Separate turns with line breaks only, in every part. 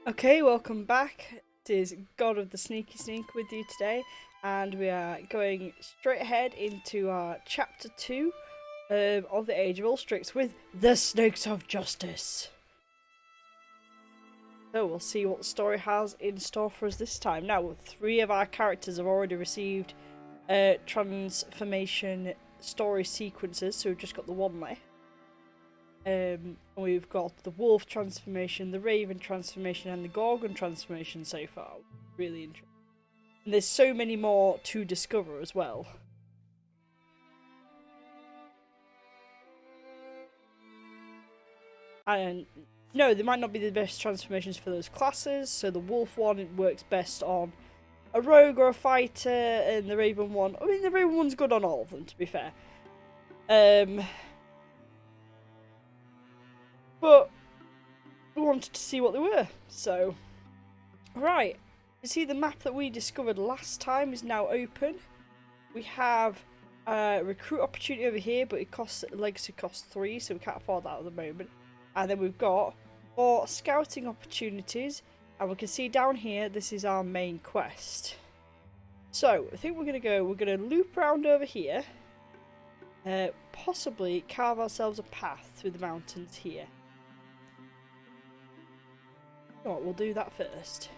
Okay, welcome back. It is God of the Sneaky Sneak with you today, and we are going straight ahead into our chapter 2 of the Age of Ulstryx with the Snakes of Justice. So we'll see what the story has in store for us this time. Now, 3 of our characters have already received transformation story sequences, so we've just got the one left. We've got the wolf transformation, the raven transformation, and the gorgon transformation so far. Really interesting. And there's so many more to discover as well. And no, they might not be the best transformations for those classes. So the wolf one, it works best on a rogue or a fighter, and the raven one, I mean the raven one's good on all of them, to be fair. But we wanted to see what they were, so... Right, you see the map that we discovered last time is now open. We have a recruit opportunity over here, but it costs legacy costs 3, so we can't afford that at the moment. And then we've got 4 scouting opportunities, and we can see down here, this is our main quest. So, I think we're going to loop around over here, possibly carve ourselves a path through the mountains here. Right, we'll do that first.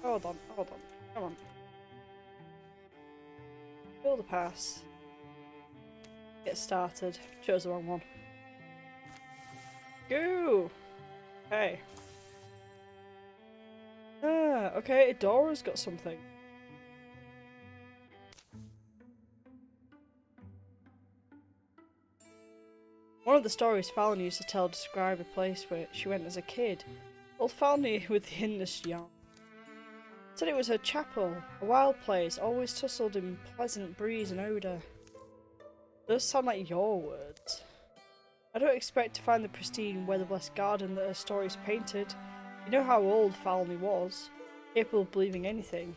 Hold on, come on. Build a pass. Get started. Chose the wrong one. Go! Hey. Ah, okay, Dora's got something. One of the stories Fallon used to tell described a place where she went as a kid. Old Fallon with the endless yarn. Said it was her chapel, a wild place, always tussled in pleasant breeze and odour. Those sound like your words. I don't expect to find the pristine, weather-blessed garden that her stories painted. You know how old Fallon was, capable of believing anything.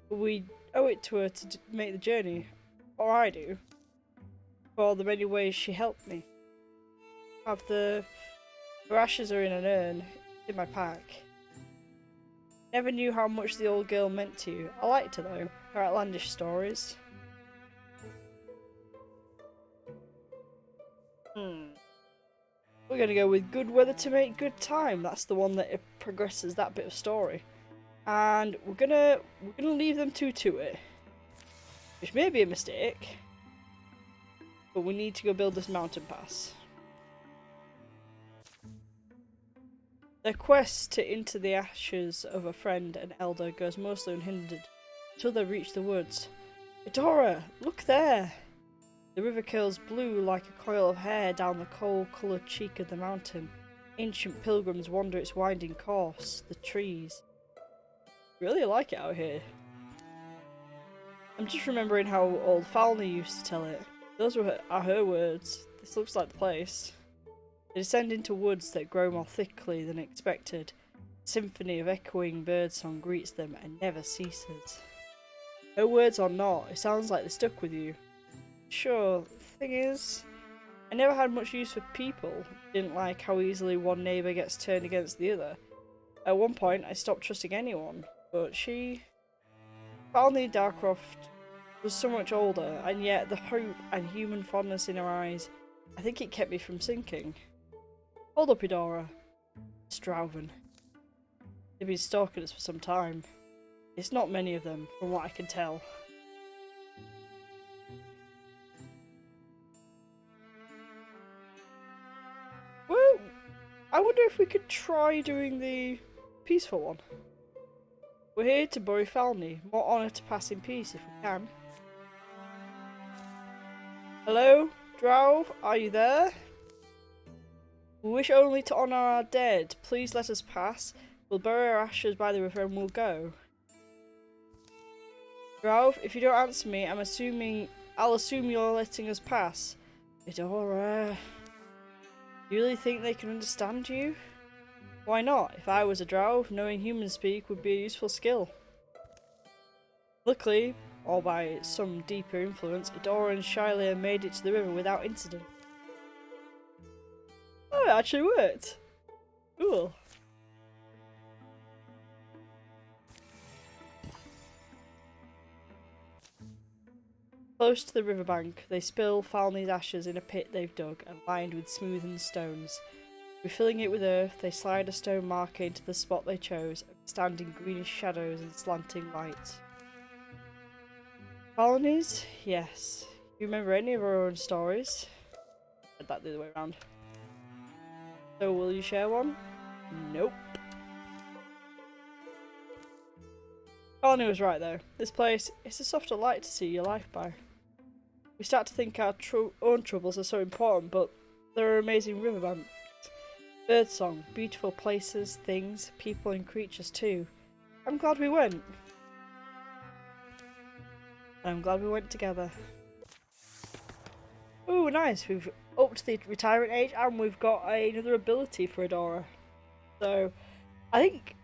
But we owe it to her to make the journey, or I do, for the many ways she helped me. Her ashes are in an urn in my pack. Never knew how much the old girl meant to you. I liked her though, her outlandish stories. We're gonna go with good weather to make good time. That's the one that progresses that bit of story. And we're gonna leave them two to it. Which may be a mistake. But we need to go build this mountain pass. Their quest to into the ashes of a friend and elder goes mostly unhindered until they reach the woods. Adora, look there! The river curls blue like a coil of hair down the coal-coloured cheek of the mountain. Ancient pilgrims wander its winding course, the trees. Really like it out here. I'm just remembering how old Falny used to tell it. Those are her words. This looks like the place. They descend into woods that grow more thickly than expected. A symphony of echoing birdsong greets them and never ceases. Her words or not, it sounds like they stuck with you. Sure, the thing is, I never had much use for people. Didn't like how easily one neighbour gets turned against the other. At one point, I stopped trusting anyone, but she... Falny Darcroft was so much older, and yet the hope and human fondness in her eyes, I think it kept me from sinking. Hold up, Eudora. Strauven. They've been stalking us for some time. It's not many of them, from what I can tell. Well, I wonder if we could try doing the peaceful one. We're here to bury Falny. More honour to pass in peace if we can. Hello, Drow? Are you there? We wish only to honour our dead. Please let us pass. We'll bury our ashes by the river and we'll go. Drow, if you don't answer me, I'll assume you're letting us pass. Eudora. You really think they can understand you? Why not? If I was a drow, knowing human speak would be a useful skill. Luckily, or by some deeper influence, Adora and Shylea made it to the river without incident. Oh, it actually worked! Cool. Close to the riverbank, they spill Falny's ashes in a pit they've dug and lined with smoothened stones. Refilling it with earth, they slide a stone marker into the spot they chose, and stand in greenish shadows and slanting light. Falny's? Yes. You remember any of our own stories? I said that the other way around. So will you share one? Nope. Falny was right though. This place is a softer light to see your life by. We start to think our own troubles are so important, but there are amazing riverbanks, birdsong, beautiful places, things, people and creatures too. I'm glad we went. And I'm glad we went together. Ooh, nice. We've upped the retirement age and we've got another ability for Adora. So, I think,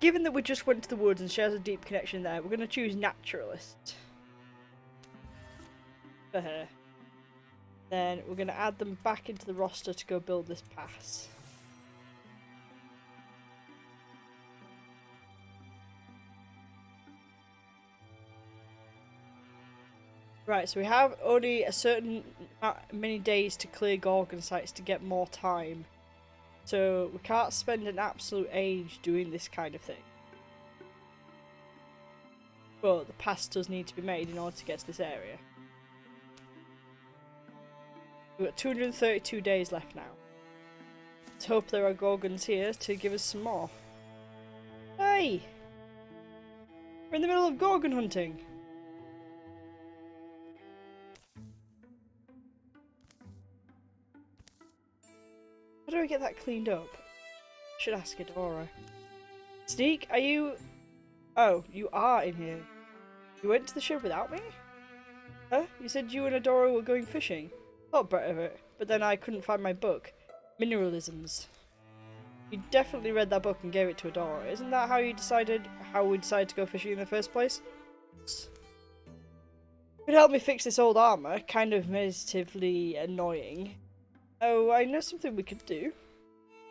given that we just went to the woods and she has a deep connection there, we're going to choose Naturalist. For her. Then we're going to add them back into the roster to go build this pass. Right, so we have only a certain many days to clear Gorgon sites to get more time. So we can't spend an absolute age doing this kind of thing. But the pass does need to be made in order to get to this area. We've got 232 days left now. Let's hope there are Gorgons here to give us some more. Hey! We're in the middle of Gorgon hunting! How do I get that cleaned up? Should ask Adora. Sneak, are you... Oh, you are in here. You went to the ship without me? Huh? You said you and Adora were going fishing? Thought better of it, but then I couldn't find my book. Mineralisms. You definitely read that book and gave it to Adora. Isn't that how we decided to go fishing in the first place? Could help me fix this old armour, kind of meditatively annoying. Oh, I know something we could do.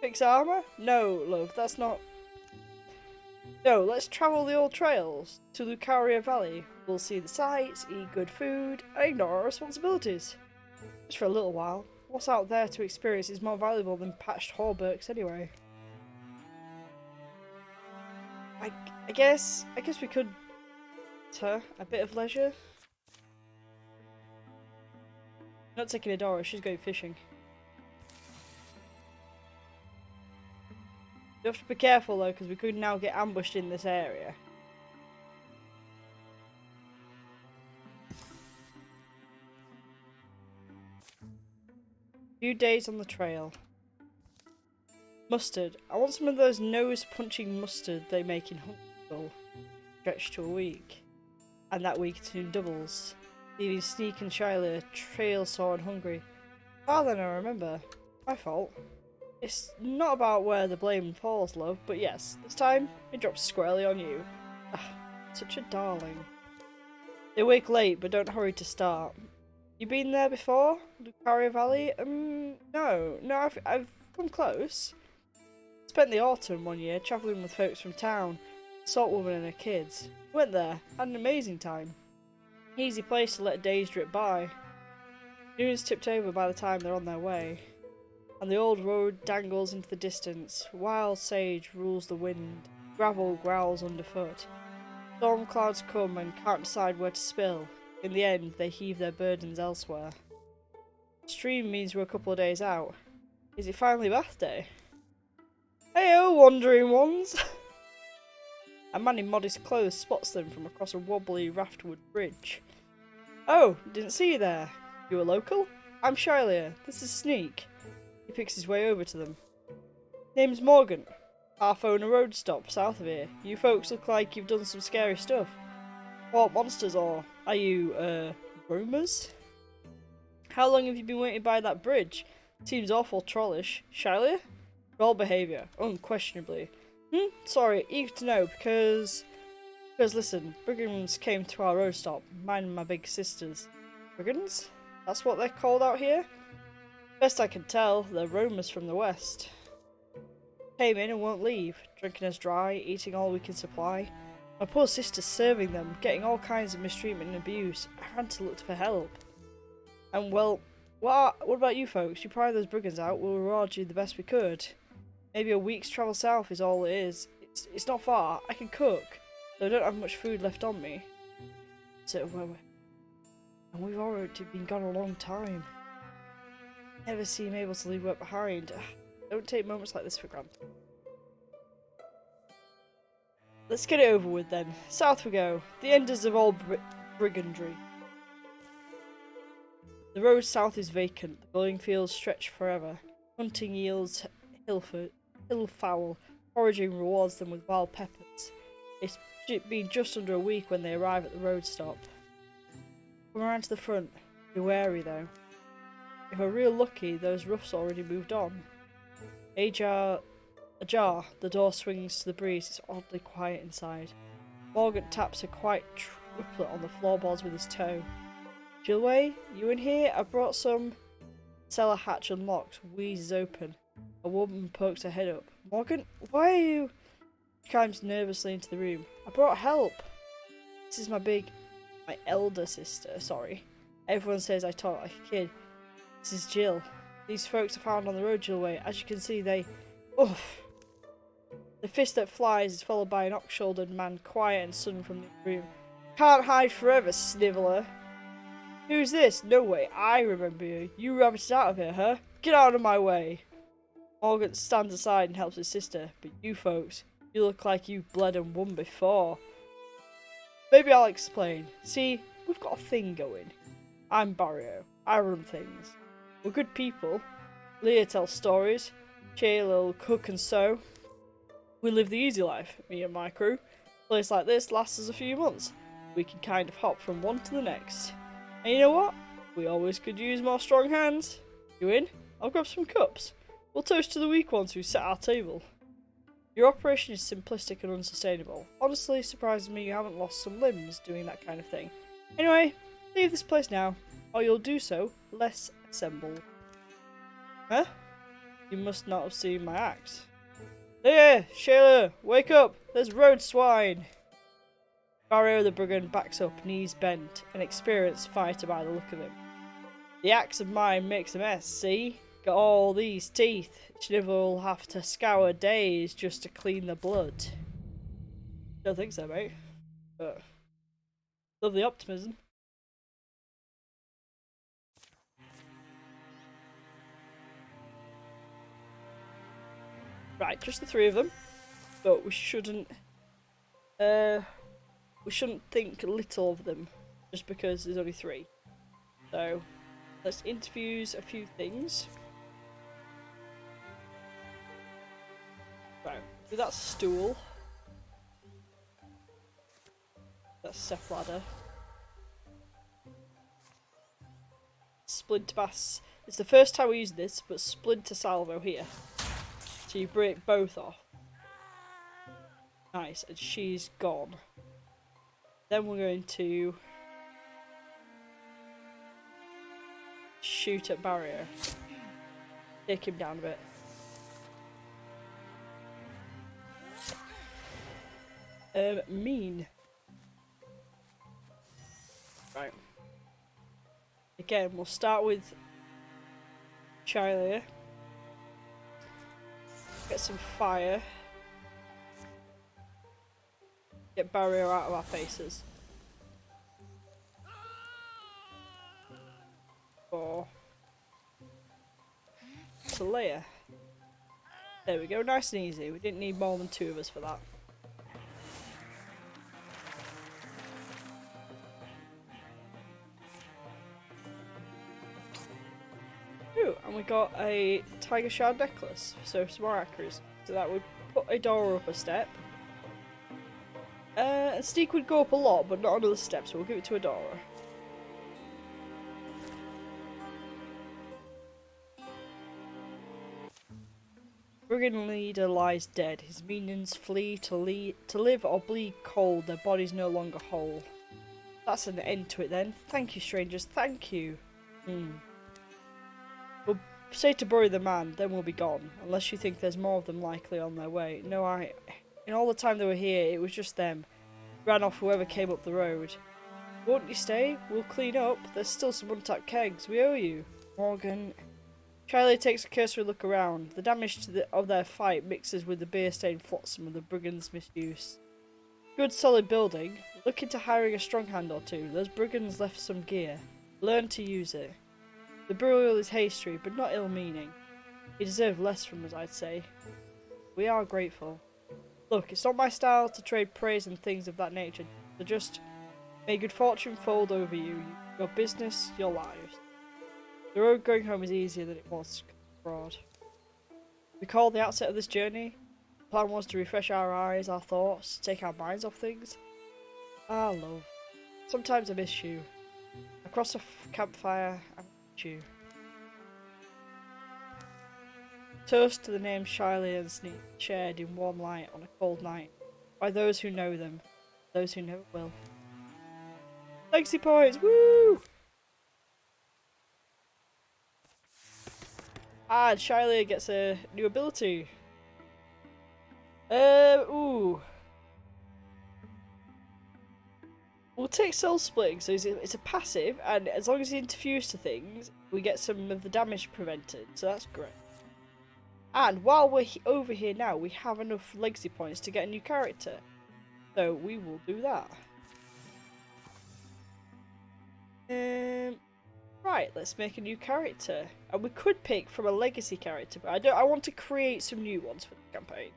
Fix armour? No, love, that's not... No, let's travel the old trails to Lucaria Valley. We'll see the sights, eat good food, and ignore our responsibilities. Just for a little while. What's out there to experience is more valuable than patched hauberks anyway. I guess we could... a bit of leisure. Not taking Adora, she's going fishing. You have to be careful though, because we could now get ambushed in this area. Few days on the trail. Mustard. I want some of those nose-punching mustard they make in Huntsville. Stretched to a week. And that week soon doubles. Leaving Sneak and Shylea trail sore and hungry. Ah, then I remember. My fault. It's not about where the blame falls, love, but yes, this time it drops squarely on you. Ah, such a darling. They wake late, but don't hurry to start. You been there before? Lucaria Valley? No, I've come close. Spent the autumn one year travelling with folks from town. Salt woman and her kids. Went there, had an amazing time. Easy place to let days drip by. Noon's tipped over by the time they're on their way. And the old road dangles into the distance. Wild sage rules the wind. Gravel growls underfoot. Storm clouds come and can't decide where to spill. In the end, they heave their burdens elsewhere. Stream means we're a couple of days out. Is it finally bath day? Heyo, wandering ones! A man in modest clothes spots them from across a wobbly raftwood bridge. Oh, didn't see you there. You a local? I'm Shylea. This is Sneak. He picks his way over to them. Name's Morgan. Half own a road stop south of here. You folks look like you've done some scary stuff. What monsters or are you, roamers? How long have you been waiting by that bridge? Seems awful trollish. Shylea? Roll behaviour, unquestionably. Sorry, eager to know because Because listen, brigands came to our road stop, mine and my big sister's. Brigands? That's what they're called out here? Best I can tell, they're roamers from the west. Came in and won't leave, drinking us dry, eating all we can supply. My poor sister's serving them, getting all kinds of mistreatment and abuse. I ran to look for help. And well, what about you folks? You pry those brigands out, we'll reward you the best we could. Maybe a week's travel south is all it is. It's not far, I can cook, though I don't have much food left on me. So, and we've already been gone a long time. Never seem able to leave work behind. Don't take moments like this for granted. Let's get it over with then. South we go. The enders of all brigandry. The road south is vacant. The glowing fields stretch forever. Hunting yields hillfowl. Foraging rewards them with wild peppers. It's been just under a week when they arrive at the road stop. Come around to the front. Be wary though. If we're real lucky, those roughs already moved on. Ajar, the door swings to the breeze. It's oddly quiet inside. Morgan taps a quiet triplet on the floorboards with his toe. Jilway, you in here? I brought some. Cellar hatch unlocked. Wheezes open. A woman pokes her head up. Morgan, why are you? She climbs nervously into the room. I brought help. This is my elder sister. Sorry. Everyone says I talk like a kid. This is Jill. These folks are found on the road, Jillway. As you can see, they... Oof! The fist that flies is followed by an ox-shouldered man, quiet and sudden from the room. Can't hide forever, sniveler. Who's this? No way, I remember you. You rabbited out of here, huh? Get out of my way! Morgan stands aside and helps his sister. But you folks, you look like you've bled and won before. Maybe I'll explain. See, we've got a thing going. I'm Barrio. I run things. We're good people. Leah tells stories. Shayla will cook and sew. We live the easy life, me and my crew. A place like this lasts us a few months. We can kind of hop from one to the next. And you know what? We always could use more strong hands. You in? I'll grab some cups. We'll toast to the weak ones who set our table. Your operation is simplistic and unsustainable. Honestly, surprises me you haven't lost some limbs doing that kind of thing. Anyway, leave this place now, or you'll do so less assembled. Huh? You must not have seen my axe. There, Shayla, wake up! There's road swine! Barrio the brigand backs up, knees bent, an experienced fighter by the look of him. The axe of mine makes a mess, see? Got all these teeth. Shnivel will have to scour days just to clean the blood. Don't think so, mate. But love the optimism. Right, just the three of them. But we shouldn't think little of them just because there's only three. So let's interview a few things. Right, do that stool. That's step ladder. Splinter bass. It's the first time we use this, but splinter salvo here. So you break both off. Nice, and she's gone. Then we're going to shoot at Barrier. Take him down a bit. Mean. Right. Again, we'll start with Charlie. Get some fire. Get Barrier out of our faces. For Leia. There we go, nice and easy. We didn't need more than two of us for that. Ooh, and we got a tiger shard necklace, so some more accuracy. So that would put Adora up a step. And Sneak would go up a lot, but not another step, so we'll give it to Adora. Brigand leader lies dead. His minions flee to live or bleed cold. Their bodies no longer whole. That's an end to it then. Thank you, strangers. Thank you. We'll say to bury the man, then we'll be gone. Unless you think there's more of them likely on their way. No, in all the time they were here, it was just them. Ran off whoever came up the road. Won't you stay? We'll clean up. There's still some untapped kegs. We owe you. Morgan. Charlie takes a cursory look around. The damage of their fight mixes with the beer-stained flotsam of the brigands' misuse. Good solid building. Look into hiring a strong hand or two. Those brigands left some gear. Learn to use it. The burial is hasty, but not ill-meaning. He deserved less from us, I'd say. We are grateful. Look, it's not my style to trade praise and things of that nature. So just may good fortune fold over you, your business, your lives. The road going home is easier than it was abroad. Recall the outset of this journey? The plan was to refresh our eyes, our thoughts, take our minds off things. Ah, love. Sometimes I miss you. Across a campfire, I miss you. Toast to the names Shiley and Sneak shared in one light on a cold night, by those who know them, those who never will. Legacy points, woo! And Shiley gets a new ability. Ooh. We'll take soul splitting, so it's a passive, and as long as it interferes to things, we get some of the damage prevented, so that's great. And while we're over here now, we have enough legacy points to get a new character. So we will do that. Right, let's make a new character. And we could pick from a legacy character, but I want to create some new ones for the campaign.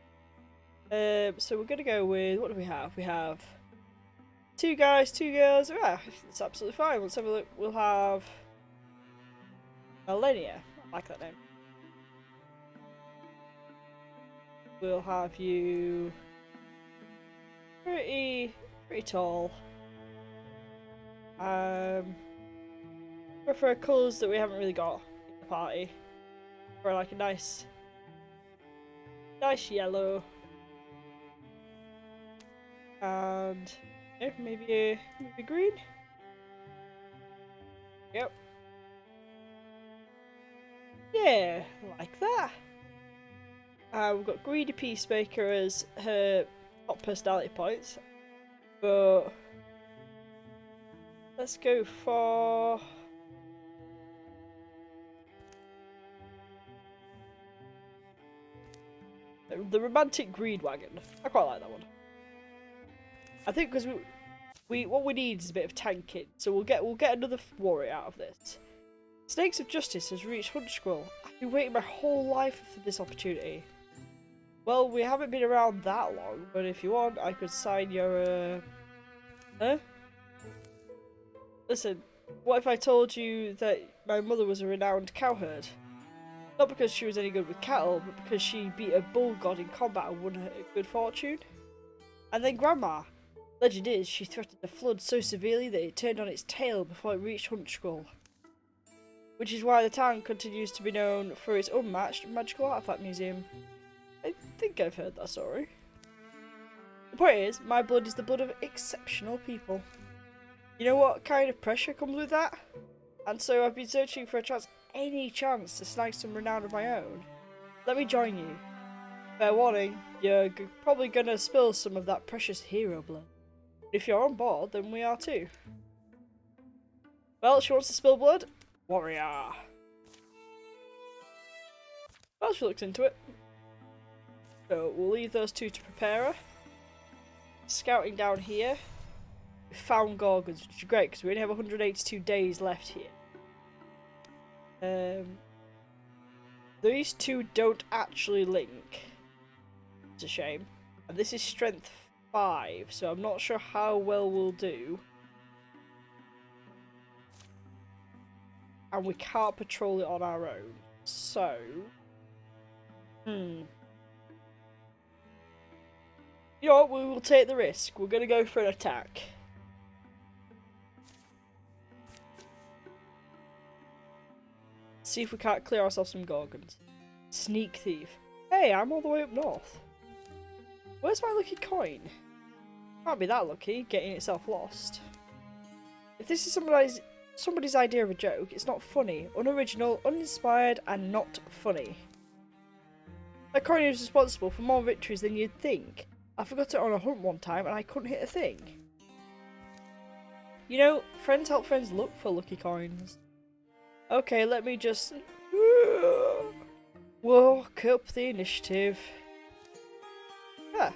So we're gonna go with, what do we have? We have 2 guys, 2 girls. Ah, it's absolutely fine. Let's have a look. We'll have Melania. I like that name. We'll have you pretty tall. Prefer colours that we haven't really got in the party. For like a nice yellow. And yeah, maybe green. Yep. Yeah, like that. We've got Greedy Peacemaker as her top personality points, but let's go for the Romantic Greed Wagon. I quite like that one. I think because what we need is a bit of tanking, so we'll get another warrior out of this. Snakes of Justice has reached Huntscroll. I've been waiting my whole life for this opportunity. Well, we haven't been around that long, but if you want, I could sign your, Huh? Listen, what if I told you that my mother was a renowned cowherd? Not because she was any good with cattle, but because she beat a bull god in combat and won her good fortune. And then Grandma. Legend is, she threatened the flood so severely that it turned on its tail before it reached Huntscroll. Which is why the town continues to be known for its unmatched magical artifact museum. I think I've heard that story. The point is, my blood is the blood of exceptional people. You know what kind of pressure comes with that? And so I've been searching for any chance to snag some renown of my own. Let me join you. Fair warning, you're probably gonna spill some of that precious hero blood. But if you're on board, then we are too. Well, she wants to spill blood? Warrior. Well, she looks into it. So we'll leave those 2 to prepare her. Scouting down here. We found Gorgons, which is great because we only have 182 days left here. These 2 don't actually link. It's a shame. And this is strength 5, so I'm not sure how well we'll do. And we can't patrol it on our own. So... You know what, we will take the risk. We're going to go for an attack. See if we can't clear ourselves some Gorgons. Sneak thief. Hey, I'm all the way up north. Where's my lucky coin? Can't be that lucky, getting itself lost. If this is somebody's idea of a joke, it's not funny, unoriginal, uninspired, and not funny. That coin is responsible for more victories than you'd think. I forgot it on a hunt one time and I couldn't hit a thing. You know, friends help friends look for lucky coins. Okay, let me just walk up the initiative. Ah.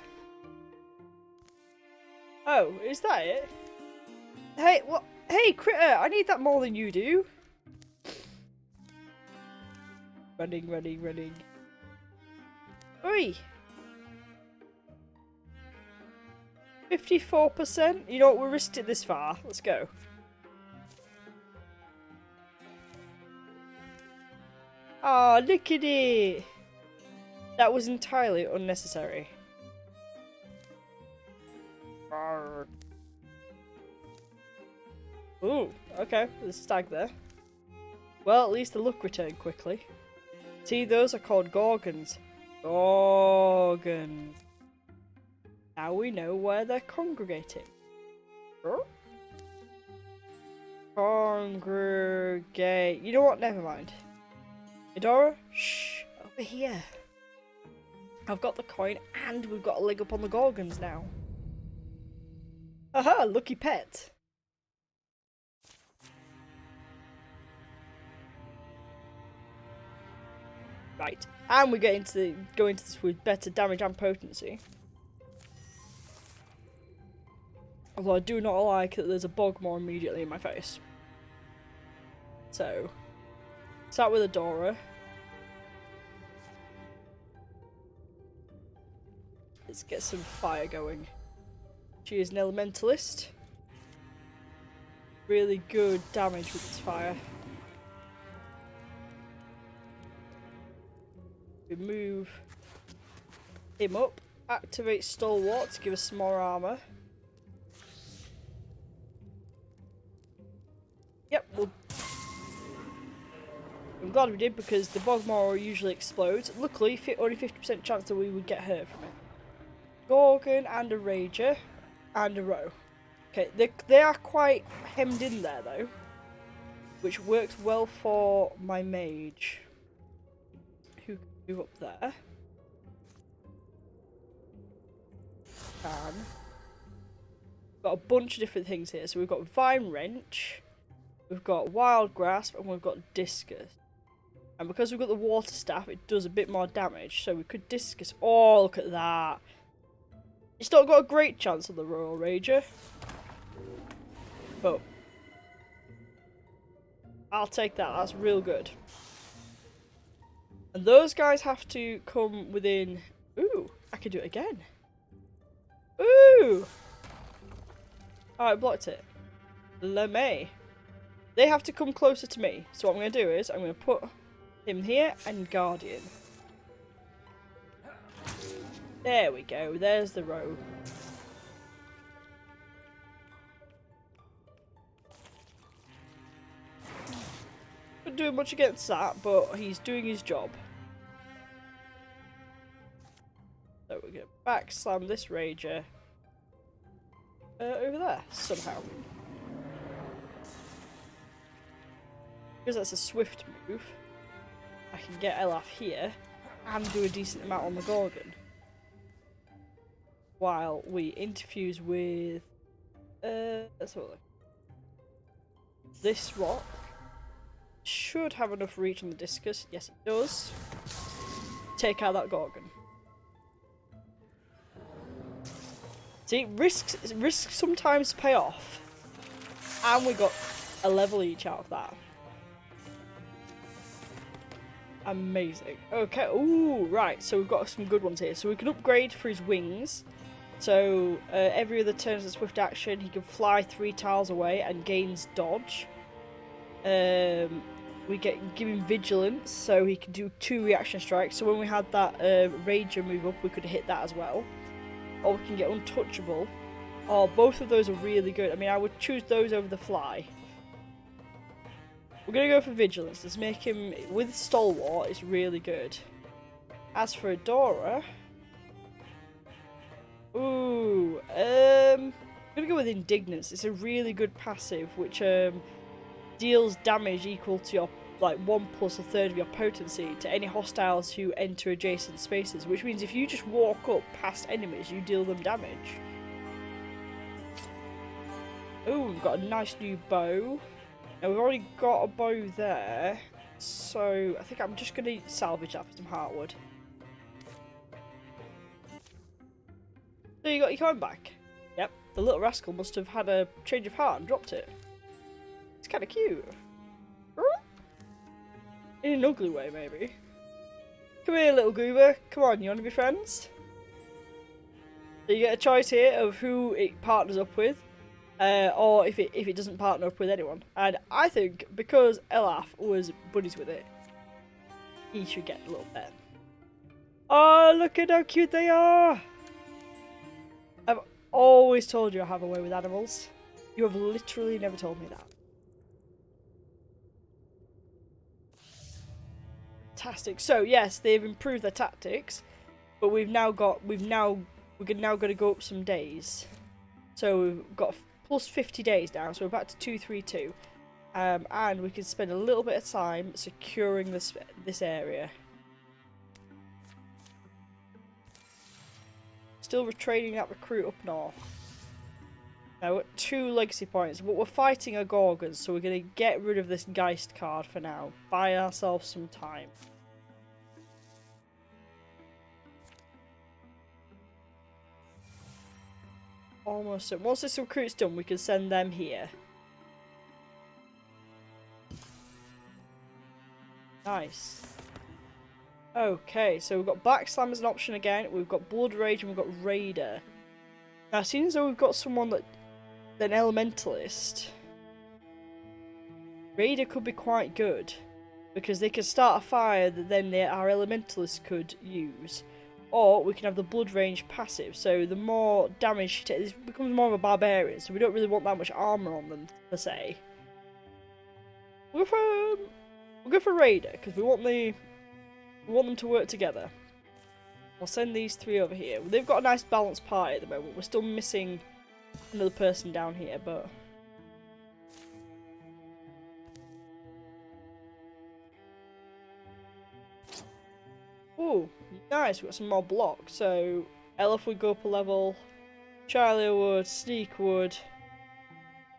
Oh, is that it? Hey, what? Hey, critter! I need that more than you do. Running, running, running. Oi! 54%? You know what, we risked it this far. Let's go. Ah, oh, look at it! That was entirely unnecessary. Arrgh. Ooh, okay, there's a stag there. Well, at least the luck returned quickly. See, those are called Gorgons. Gorgons. Now we know where they're congregating. Huh? Congregate. You know what? Never mind. Edora? Shh. Over here. I've got the coin and we've got a leg up on the Gorgons now. Haha, lucky pet. Right. And we go into this with better damage and potency. Although I do not like that there's a Bogmore immediately in my face. So, start with Adora. Let's get some fire going. She is an elementalist. Really good damage with its fire. We move him up. Activate Stalwart to give us some more armor. Yep, I'm glad we did because the Bogmore usually explodes. Luckily, only 50% chance that we would get hurt from it. Gorgon and a Rager and a Roe. Okay, they are quite hemmed in there though, which works well for my mage, who can move up there. Got a bunch of different things here. So we've got Vine Wrench. We've got Wild Grasp and we've got Discus. And because we've got the Water Staff, it does a bit more damage. So we could Discus. Oh, look at that. It's not got a great chance on the Royal Rager. But I'll take that. That's real good. And those guys have to come within... Ooh, I can do it again. Ooh! Oh, I blocked it. LeMay. They have to come closer to me. So what I'm going to do is, I'm going to put him here and Guardian. There we go. There's the row. Not doing much against that, but he's doing his job. So we're going to back slam this Rager over there somehow. Because that's a swift move, I can get Elaf here and do a decent amount on the Gorgon. While we interfuse with... let's have a look. This rock should have enough reach on the Discus. Yes, it does. Take out that Gorgon. See, risks sometimes pay off. And we got a level each out of that. Amazing. Okay, ooh, right, so we've got some good ones here. So we can upgrade for his wings. So every other turn as a swift action, he can fly 3 tiles away and gains dodge. We give him vigilance, so he can do 2 reaction strikes. So when we had that Rager move up, we could hit that as well. Or we can get untouchable. Oh, both of those are really good. I mean, I would choose those over the fly. We're going to go for vigilance. Let's make him, with Stalwart, it's really good. As for Adora... Ooh, I'm gonna go with Indignance. It's a really good passive, which deals damage equal to your 1 plus a third of your potency to any hostiles who enter adjacent spaces, which means if you just walk up past enemies, you deal them damage. Oh, we've got a nice new bow. Now we've already got a bow there, so I think I'm just gonna salvage that for some heartwood. So you got your coin back. Yep, the little rascal must have had a change of heart and dropped it. It's kind of cute. In an ugly way, maybe. Come here, little goober. Come on, you want to be friends? So you get a choice here of who it partners up with, or if it doesn't partner up with anyone. And I think because Elaf was buddies with it, he should get a little pet. Oh, look at how cute they are! I've always told you I have a way with animals. You have literally never told me that. Fantastic. So yes, they've improved their tactics, but we're now going to go up some days. So we've got plus 50 days now, so we're back to 232, and we can spend a little bit of time securing this area. Still retraining that recruit up north. Now we're at 2 legacy points, but we're fighting a Gorgons, so we're going to get rid of this Geist card for now. Buy ourselves some time. Almost done. Once this recruit's done, we can send them here. Nice. Okay, so we've got Black Slam as an option again, we've got Blood Rage, and we've got Raider. Now, as soon as we've got someone an Elementalist, Raider could be quite good, because they can start a fire that then our Elementalist could use. Or we can have the Blood Range passive, so the more damage this becomes more of a barbarian, so we don't really want that much armor on them, per se. We'll go for Raider, because we want them to work together. I'll send these 3 over here. They've got a nice balanced party at the moment. We're still missing another person down here, but... Ooh, nice, we've got some more blocks. So, Elf would go up a level, Charlie would, Sneak would.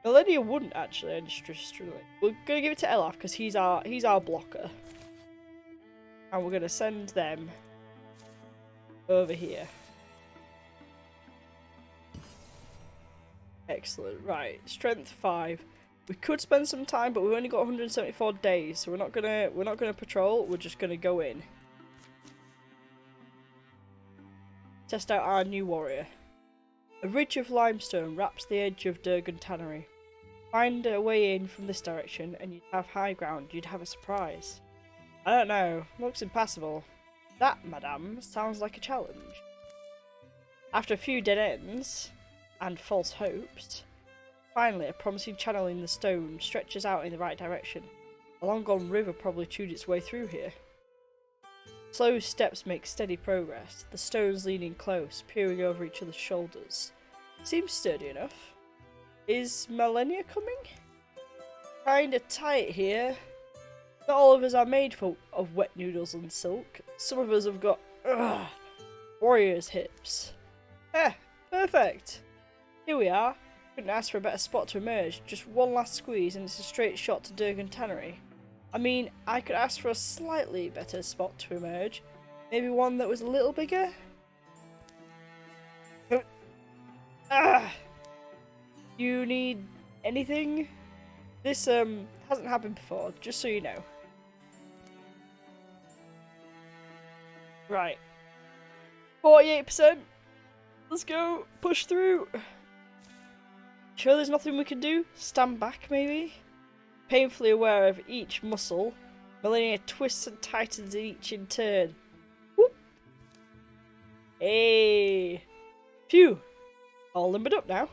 Millennia wouldn't actually, I'm just struggling. We're gonna give it to Elaf because he's our blocker. And we're gonna send them over here. Excellent, right, strength 5. We could spend some time, but we've only got 174 days, so we're not gonna patrol, we're just gonna go in. Test out our new warrior. A ridge of limestone wraps the edge of Durgan Tannery. Find a way in from this direction and you'd have high ground, you'd have a surprise. I don't know, looks impassable. That, madame, sounds like a challenge. After a few dead ends and false hopes, finally a promising channel in the stone stretches out in the right direction. A long-gone river probably chewed its way through here. Slow steps make steady progress, the stones leaning close, peering over each other's shoulders. Seems sturdy enough. Is Millennia coming? Kinda tight here. Not all of us are made of wet noodles and silk. Some of us have got warrior's hips. Perfect. Here we are. Couldn't ask for a better spot to emerge. Just one last squeeze and it's a straight shot to Durgan Tannery. I mean, I could ask for a slightly better spot to emerge. Maybe one that was a little bigger? You need anything? This hasn't happened before, just so you know. Right. 48%. Let's go. Push through. Sure there's nothing we can do? Stand back, maybe? Painfully aware of each muscle, Millennia twists and tightens each in turn. Whoop! Hey! Phew! All limbered up now.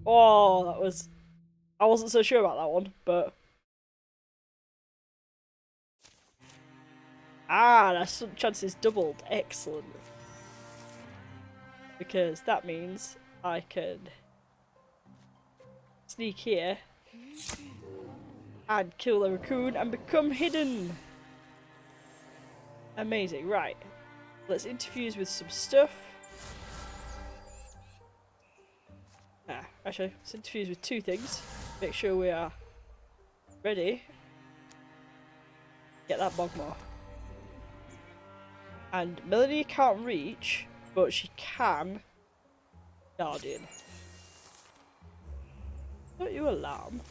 Oh, that was... I wasn't so sure about that one, but... Ah, that's chances doubled. Excellent. Because that means I can sneak here and kill the raccoon and become hidden. Amazing. Right. Let's interfuse with some stuff. Actually, let's interfuse with two things. Make sure we are ready. Get that Bogmore. And Melanie can't reach, but she can Guardian. Don't you alarm?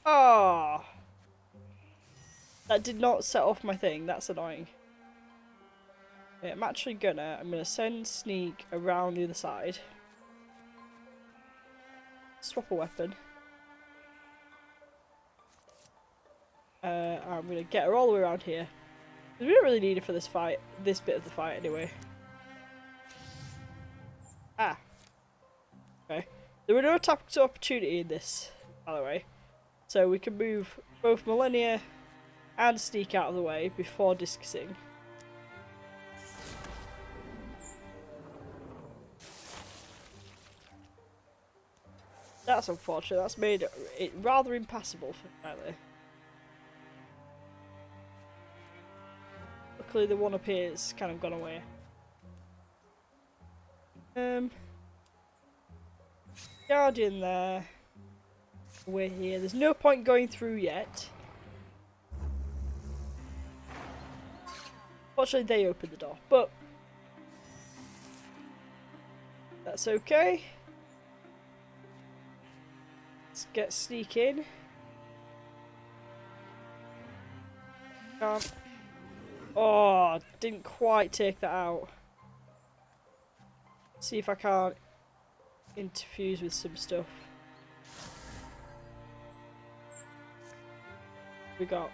Oh! That did not set off my thing, that's annoying. Okay, I'm actually I'm gonna send Sneak around the other side. Swap a weapon. I'm gonna get her all the way around here. We don't really need her for this fight, this bit of the fight anyway. Ah. Okay. There were no attacks of opportunity in this, by the way. So we can move both Millennia and Sneak out of the way before discussing. That's unfortunate, that's made it rather impassable for Tyler. Luckily the one up here has kind of gone away. Guardian there. We're here. There's no point going through yet. Fortunately they opened the door, but that's okay. Let's get Sneak in. Can't. Oh, didn't quite take that out. See if I can't interfuse with some stuff. We got.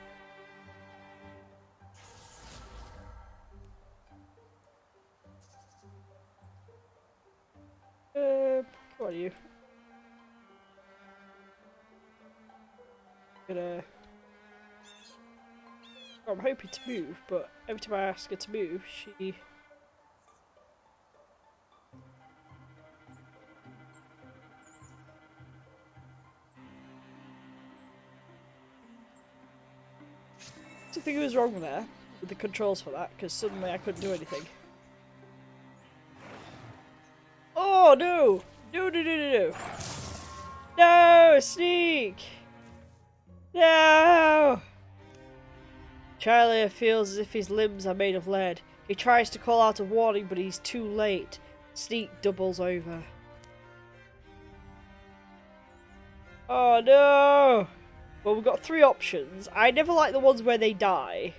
Come on, you. Gonna. I'm hoping to move, but every time I ask her to move, she. Something was wrong there with the controls for that, because suddenly I couldn't do anything. Oh no! No, no, no, no, no! No! Sneak! No! Charlie feels as if his limbs are made of lead. He tries to call out a warning, but he's too late. Sneak doubles over. Oh no! Well, we've got three options. I never like the ones where they die.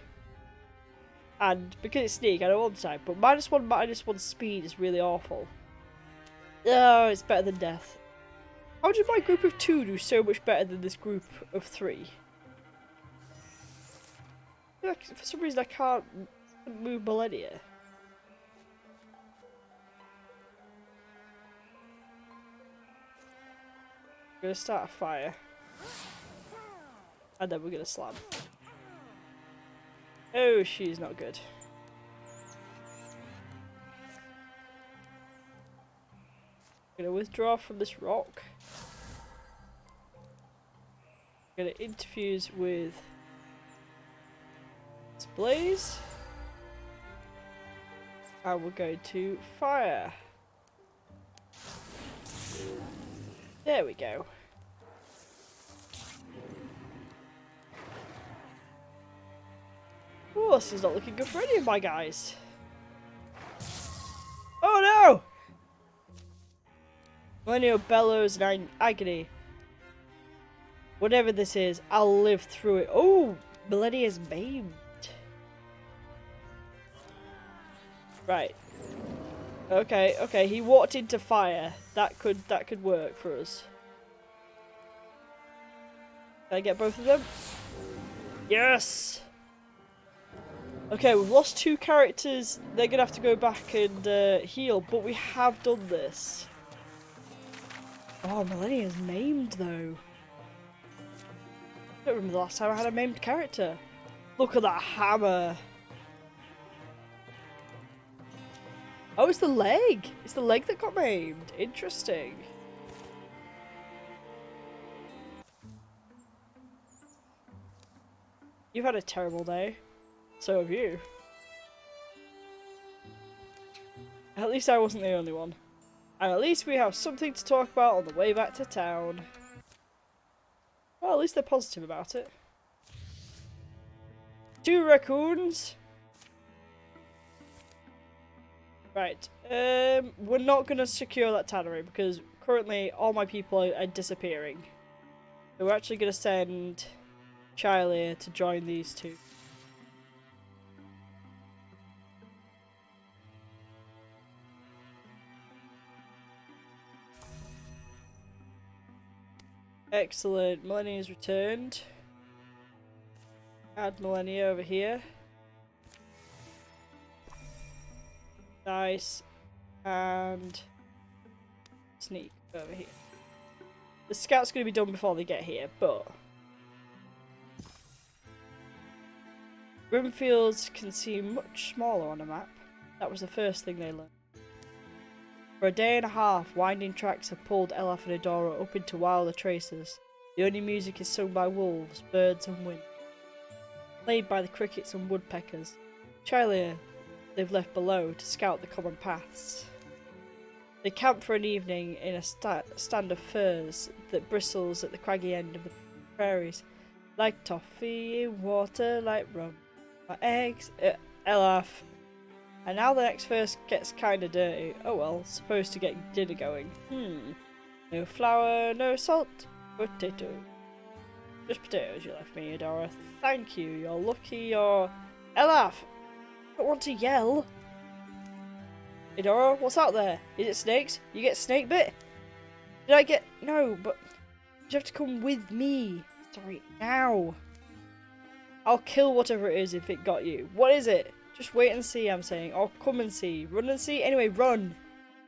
And because it's Sneak, I don't want to die. But -1 speed is really awful. Oh, it's better than death. How did my group of 2 do so much better than this group of 3? For some reason I can't move Millennia. I'm gonna start a fire. And then we're gonna slam. Oh, she's not good. I'm gonna withdraw from this rock. I'm gonna interfuse with this blaze. And we're going to fire. There we go. Oh, this is not looking good for any of my guys. Oh no! Millennia bellows in agony. Whatever this is, I'll live through it. Oh, Millennia's maimed. Right. Okay, okay, he walked into fire. That could work for us. Can I get both of them? Yes! Okay, we've lost 2 characters. They're gonna have to go back and heal, but we have done this. Oh, Millennia's maimed though. I don't remember the last time I had a maimed character. Look at that hammer. Oh, it's the leg. It's the leg that got maimed. Interesting. You've had a terrible day. So have you. At least I wasn't the only one. And at least we have something to talk about on the way back to town. Well, at least they're positive about it. 2 raccoons. Right. We're not going to secure that tannery because currently all my people are disappearing. So we're actually going to send Charlie to join these 2. Excellent. Millennia's returned. Add Millennia over here. Nice. And sneak over here. The scout's going to be done before they get here, but Grimfields can seem much smaller on a map. That was the first thing they learned. For a day and a half, winding tracks have pulled Elaf and Adora up into wilder traces. The only music is sung by wolves, birds and wind, played by the crickets and woodpeckers. Chilia they've left below to scout the common paths. They camp for an evening in a stand of firs that bristles at the craggy end of the prairies. Like toffee in water, like rum. My eggs, Elaf. And now the next verse gets kinda dirty. Oh well, supposed to get dinner going. No flour, no salt, potato. Just potatoes you left me, Adora. Thank you, you're lucky you're... Elaf! I don't want to yell. Adora, what's out there? Is it snakes? You get snake bit? Did I get... No, but... You have to come with me. Sorry, now. I'll kill whatever it is if it got you. What is it? Just wait and see, I'm saying. Or come and see. Run and see? Anyway, run!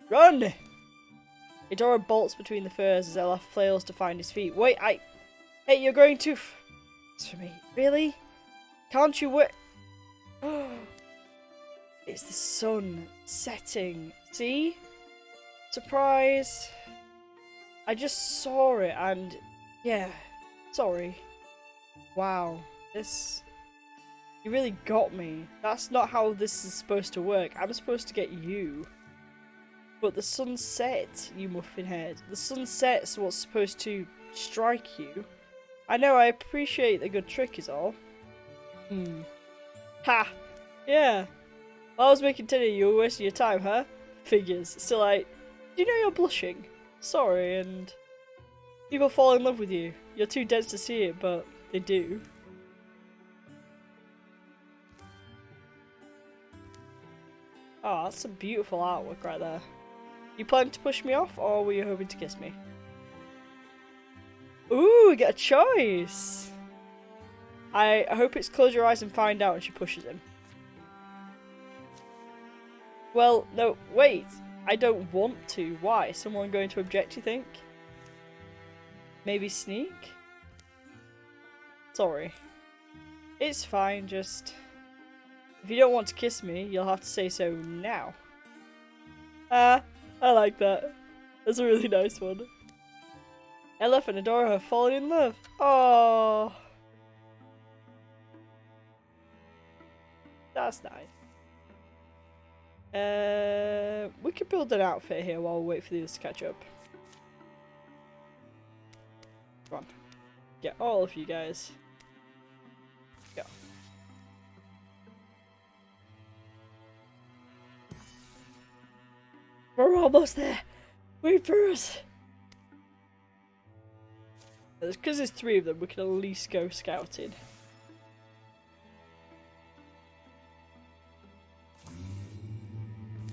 Run! Adora bolts between the firs as Elaf flails to find his feet. Wait, Hey, you're going too fast for me. Really? Can't you wait? It's the sun setting. See? Surprise. I just saw it and... Yeah. Sorry. Wow. This... You really got me. That's not how this is supposed to work. I'm supposed to get you. But the sun set, you muffin head. The sun set's what's supposed to strike you. I know, I appreciate the good trick is all. Ha! Yeah. While I was making dinner, you were wasting your time, huh? Figures. Still, do you know you're blushing? Sorry, and... People fall in love with you. You're too dense to see it, but they do. Oh, that's some beautiful artwork right there. You planning to push me off, or were you hoping to kiss me? Ooh, we get a choice! I hope it's close your eyes and find out, and she pushes him. Well, no, wait. I don't want to. Why? Someone going to object, you think? Maybe sneak? Sorry. It's fine, just... If you don't want to kiss me, you'll have to say so now. I like that. That's a really nice one. Elaf and Adora have fallen in love. Oh, that's nice. We could build an outfit here while we wait for these to catch up. Come on. Get all of you guys. Go. We're almost there. Wait for us. Because there's 3 of them, we can at least go scouting.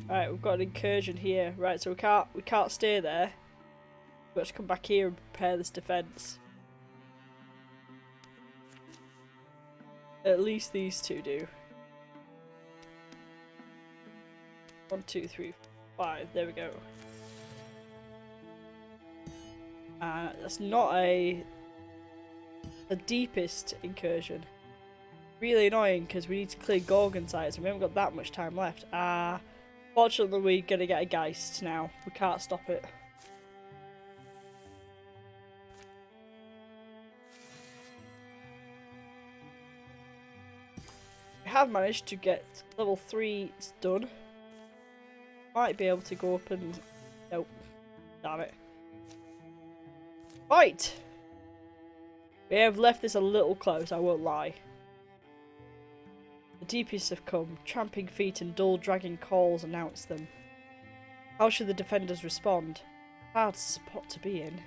Right, we've got an incursion here. Right, so we can't stay there. We have to come back here and prepare this defense. At least these 2 do. 1, 2, 3, 5. There we go. That's not the deepest incursion. really annoying because we need to clear Gorgon sites and we haven't got that much time left. Fortunately we're gonna get a Geist now. We can't stop it. We have managed to get level 3 done. Might be able to go up and... Nope. Damn it. Right! We have left this a little close, I won't lie. The deepest have come. Tramping feet and dull dragging calls announce them. How should the defenders respond? Hard spot to be in.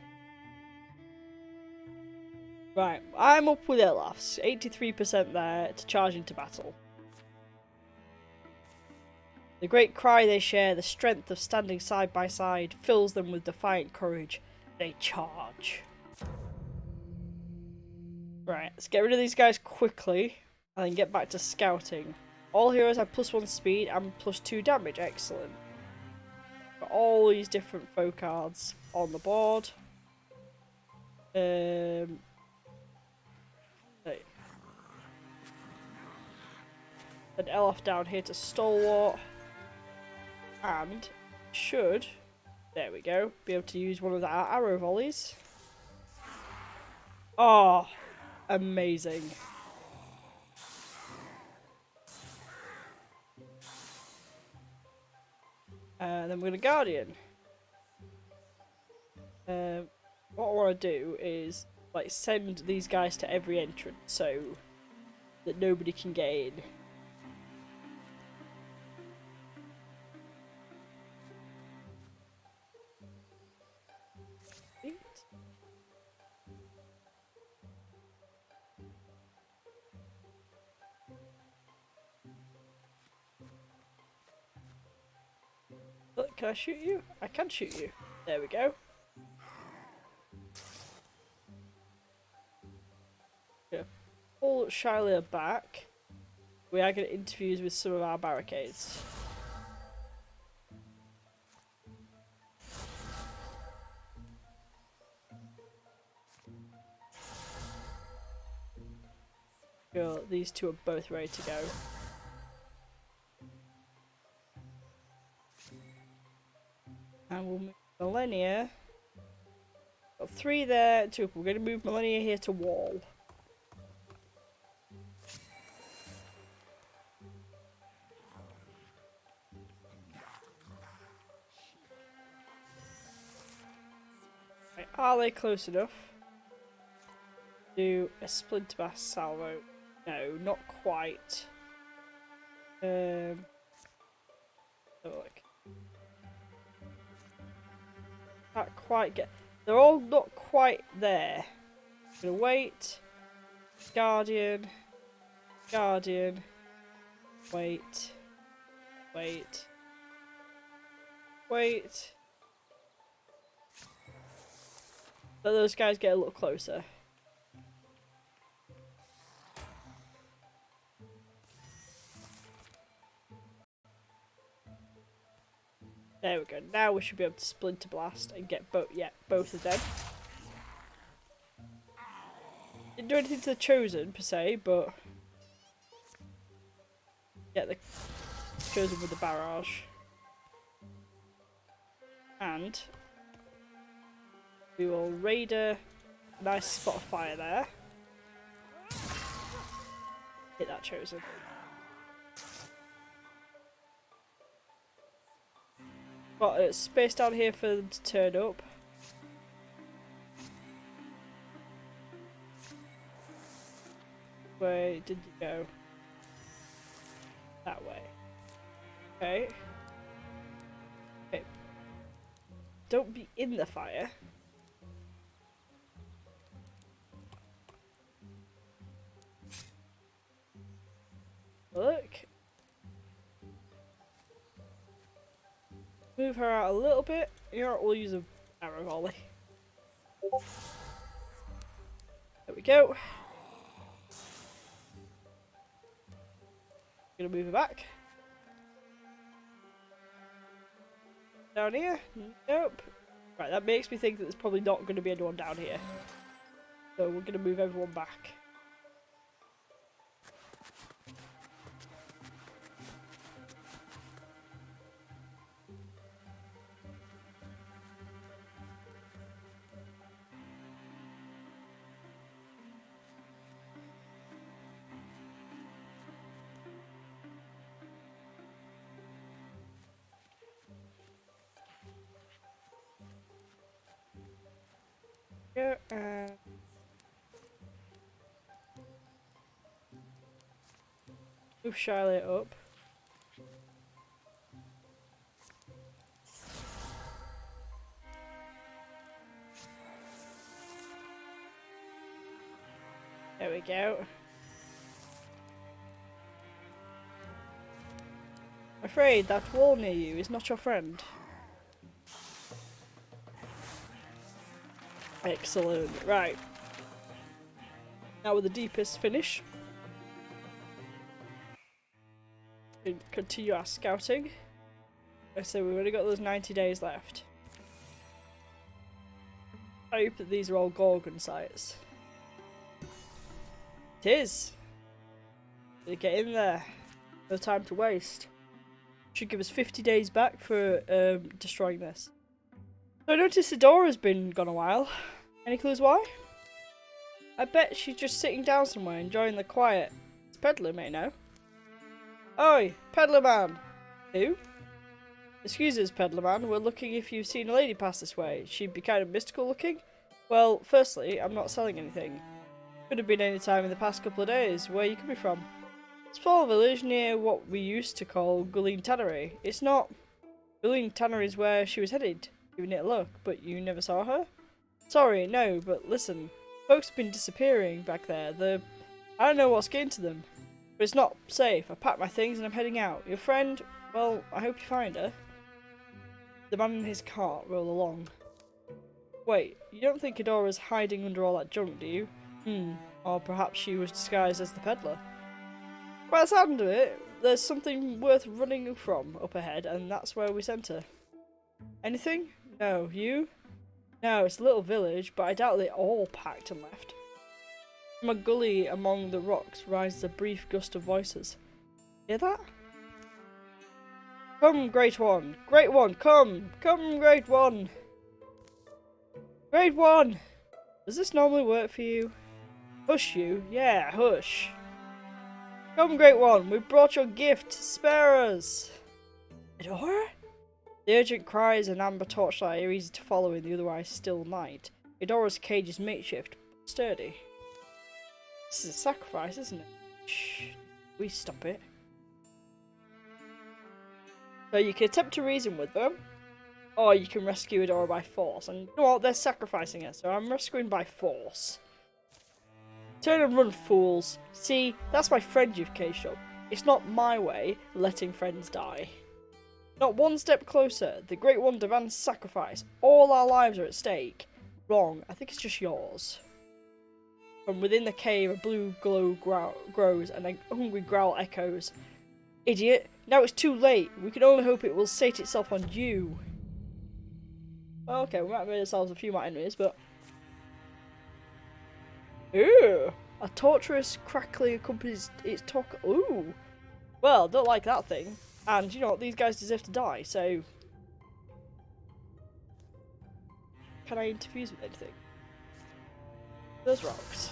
Right, I'm up with Elafs. 83% there to charge into battle. The great cry they share, the strength of standing side by side, fills them with defiant courage. They charge. Right, let's get rid of these guys quickly and then get back to scouting. All heroes have +1 speed and +2 damage. Excellent. Got all these different foe cards on the board. Right. An Elf down here to Stalwart. And should, there we go, be able to use one of our arrow volleys. Oh, amazing. And then we're going to Guardian. What I want to do is like send these guys to every entrance so that nobody can get in. Look, can I shoot you? I can shoot you. There we go. Yeah. Pull Shilia back. We are going to interviews with some of our barricades. Sure, these two are both ready to go. And we'll move Millennia. Got 3 there, 2 up. We're going to move Millennia here to wall. Right, are they close enough? Do a Splinter Blast salvo? No, not quite. Have a look. Can't quite get. They're all not quite there. Gonna wait. Guardian. Guardian. Wait. Wait. Wait. Let those guys get a little closer. There we go. Now we should be able to Splinter Blast and get both of them. Didn't do anything to the Chosen per se, but get the Chosen with the barrage. And we will Raider. Nice spot of fire there. Hit that Chosen. Got a space down here for them to turn up. Where did you go? That way. Okay. Okay. Don't be in the fire. Look. Move her out a little bit. Here, we'll use an arrow volley. There we go. Gonna move her back. Down here? Nope. Right, that makes me think that there's probably not going to be anyone down here. So we're gonna move everyone back. Yeah, and move Charlotte up. There we go. I'm afraid that wall near you is not your friend. Excellent. Right. Now with the deepest finish. We can continue our scouting. So we've only got those 90 days left. I hope that these are all Gorgon sites. It is! Get in there. No time to waste. Should give us 50 days back for destroying this. So I noticed Adora's been gone a while. Any clues why? I bet she's just sitting down somewhere enjoying the quiet. This peddler may know. Oi, peddler man! Who? Excuse us, peddler man, we're looking if you've seen a lady pass this way. She'd be kind of mystical looking. Well, firstly, I'm not selling anything. Could have been any time in the past couple of days. Where are you coming from? Small village near what we used to call Gulleen Tannery. It's not. Gulleen Tannery is where she was headed, giving it a look, but you never saw her? Sorry, no, but listen. Folks have been disappearing back there. I don't know what's getting to them. But it's not safe. I packed my things and I'm heading out. Your friend, well, I hope you find her. The man in his cart rolled along. Wait, you don't think Adora's hiding under all that junk, do you? Or perhaps she was disguised as the peddler. By the sound of it, there's something worth running from up ahead, and that's where we sent her. Anything? No. You? No, it's a little village, but I doubt they all packed and left. From a gully among the rocks rises a brief gust of voices. Hear that? Come, Great One! Great One, come! Come, Great One! Great One! Does this normally work for you? Hush, you. Yeah, hush. Come, Great One, we brought your gift. Spare us. Adora? The urgent cries and amber torchlight are easy to follow in the otherwise still night. Adora's cage is makeshift, but sturdy. This is a sacrifice, isn't it? Shh. We stop it. So you can attempt to reason with them, or you can rescue Adora by force. And you know what? They're sacrificing her, so I'm rescuing by force. Turn and run, fools. See, that's my friend you've caged up. It's not my way, letting friends die. Not one step closer. The Great One demands sacrifice. All our lives are at stake. Wrong. I think it's just yours. From within the cave, a blue glow grows, and a hungry growl echoes. Idiot! Now it's too late. We can only hope it will sate itself on you. Well, okay, we might have made ourselves a few more enemies, but... Ooh! A torturous crackling accompanies its talk. Ooh! Well, don't like that thing. And, you know what, these guys deserve to die, so... Can I interfuse with anything? Those rocks.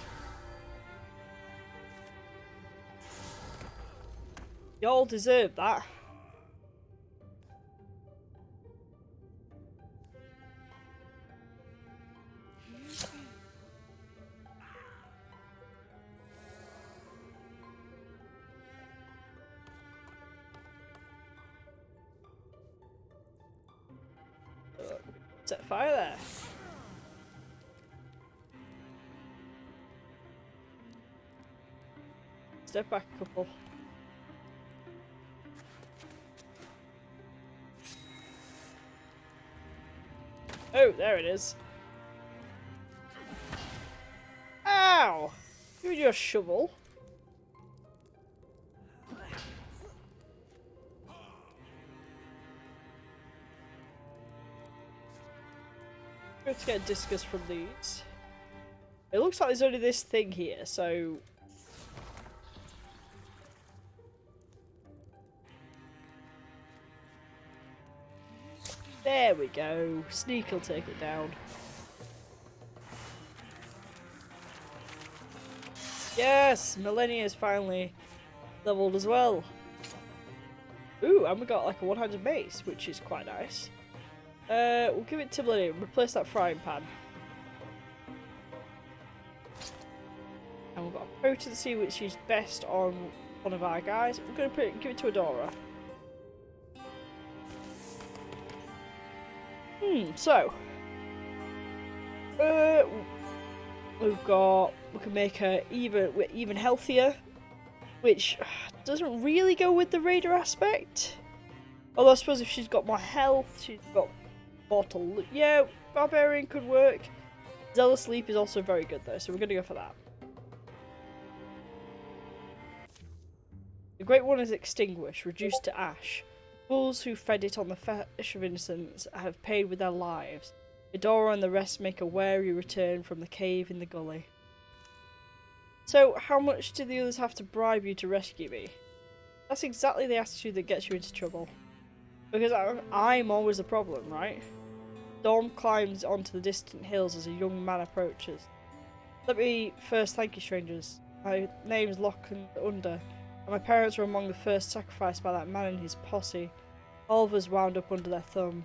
Y'all deserve that. Set fire there. Step back a couple. Oh, there it is. Ow! Give me your shovel. Good to get a discus from these. It looks like there's only this thing here, so... There we go. Sneak will take it down. Yes! Millennia is finally leveled as well. Ooh, and we got like a one-handed mace, which is quite nice. We'll give it to Millennia and replace that frying pan. And we've got a potency which is best on one of our guys. We're going to give it to Adora. So we can make her even healthier, which doesn't really go with the raider aspect. Although I suppose if she's got more health, she's got mortal. Yeah, barbarian could work. Zealous sleep is also very good though, so we're gonna go for that. The Great One is extinguished, reduced to ash. Fools who fed it on the flesh of innocence have paid with their lives. Adora and the rest make a wary return from the cave in the gully. So, how much do the others have to bribe you to rescue me? That's exactly the attitude that gets you into trouble. Because I'm always the problem, right? Storm climbs onto the distant hills as a young man approaches. Let me first thank you, strangers. My name's Loch and Under, and my parents were among the first sacrificed by that man and his posse. All of us wound up under their thumb.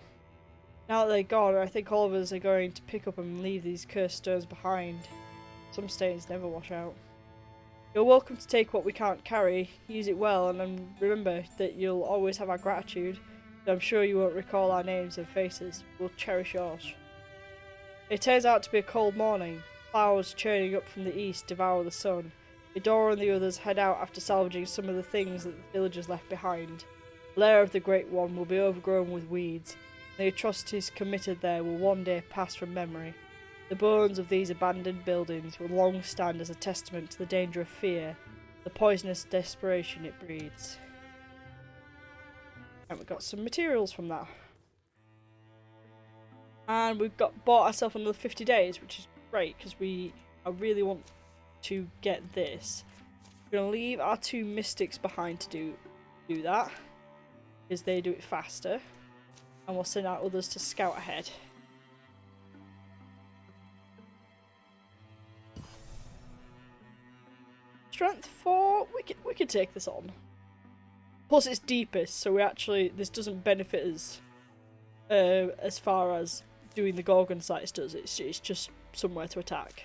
Now that they're gone, I think all of us are going to pick up and leave these cursed stones behind. Some stains never wash out. You're welcome to take what we can't carry, use it well, and remember that you'll always have our gratitude. Though I'm sure you won't recall our names and faces. We'll cherish yours. It turns out to be a cold morning. Clouds churning up from the east devour the sun. Adora and the others head out after salvaging some of the things that the villagers left behind. The lair of the Great One will be overgrown with weeds. The atrocities committed there will one day pass from memory. The bones of these abandoned buildings will long stand as a testament to the danger of fear, the poisonous desperation it breeds. And we've got some materials from that. And we've bought ourselves another 50 days, which is great because I really want to get this. We're going to leave our 2 mystics behind to do that, because they do it faster. And we'll send out others to scout ahead. Strength 4, we could take this on. Plus it's deepest, so this doesn't benefit us as far as doing the Gorgon sites does. It's just somewhere to attack.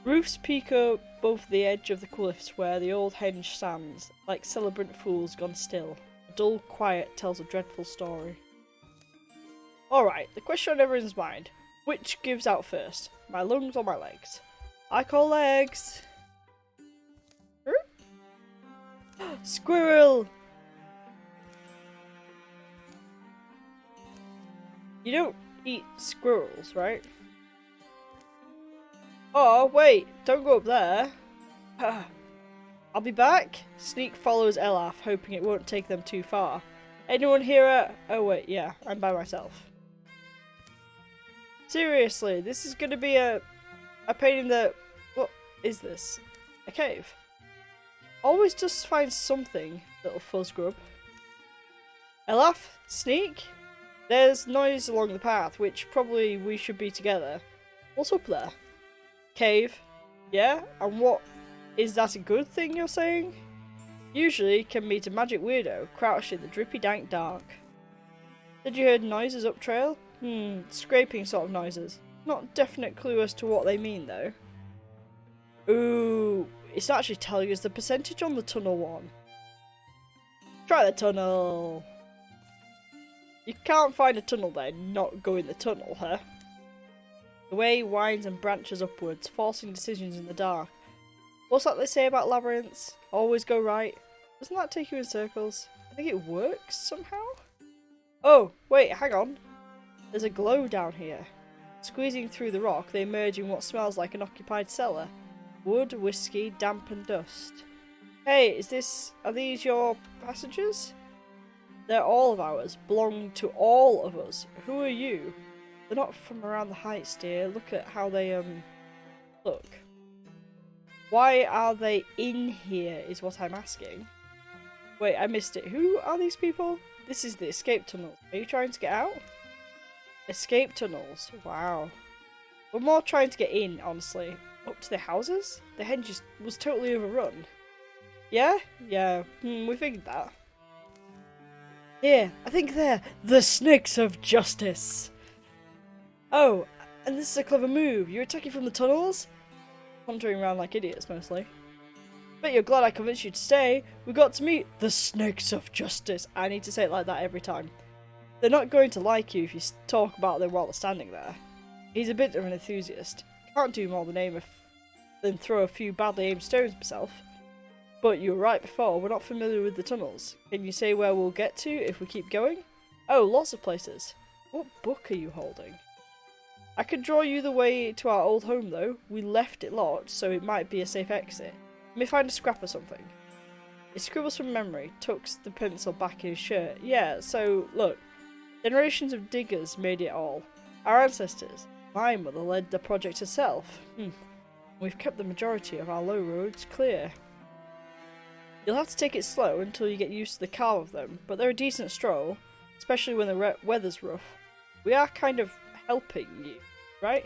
Roofs peak above the edge of the cliffs where the old henge stands, like celebrant fools gone still. A dull quiet tells a dreadful story. Alright, the question on everyone's mind. Which gives out first? My lungs or my legs? I call legs. Squirrel! You don't eat squirrels, right? Oh, wait, don't go up there. I'll be back. Sneak follows Elaf, hoping it won't take them too far. Anyone here? Oh wait, yeah, I'm by myself. Seriously, this is gonna be a pain in the... What is this? A cave? Always just find something, little fuzz grub. Elaf? Sneak? There's noise along the path, which probably we should be together. What's up there? Cave? Yeah? And what? Is that a good thing you're saying? Usually can meet a magic weirdo, crouched in the drippy dank dark. Said you heard noises up trail? Scraping sort of noises. Not definite clue as to what they mean though. Ooh, it's actually telling us the percentage on the tunnel one. Try the tunnel. You can't find a tunnel there, not go in the tunnel, huh? The way winds and branches upwards, forcing decisions in the dark. What's that they say about labyrinths? Always go right. Doesn't that take you in circles? I think it works somehow? Oh, wait, hang on. There's a glow down here. Squeezing through the rock, they emerge in what smells like an occupied cellar. Wood, whiskey, damp and dust. Hey, are these your passengers? They're all of ours, belong to all of us. Who are you? They're not from around the heights, dear. Look at how they, look. Why are they in here is what I'm asking. Wait, I missed it. Who are these people? This is the escape tunnel. Are you trying to get out? Escape tunnels. Wow. We're more trying to get in, honestly. Up to the houses? The henge was totally overrun. Yeah? Yeah. We figured that. Here, I think they're the snakes of justice. Oh, and this is a clever move. You're attacking from the tunnels? wandering around like idiots mostly. Bet you're glad I convinced you to stay. We got to meet the Snakes of Justice. I need to say it like that every time. They're not going to like you if you talk about them while they're standing there. He's a bit of an enthusiast. Can't do more than throw a few badly aimed stones himself. But you were right before, we're not familiar with the tunnels. Can you say where we'll get to if we keep going? Oh, lots of places. What book are you holding? I could draw you the way to our old home though. We left it locked, so it might be a safe exit. Let me find a scrap or something. He scribbles from memory, tucks the pencil back in his shirt. Yeah, so, look. Generations of diggers made it all. Our ancestors. My mother led the project herself. We've kept the majority of our low roads clear. You'll have to take it slow until you get used to the calm of them, but they're a decent stroll, especially when the weather's rough. We are kind of helping you, right?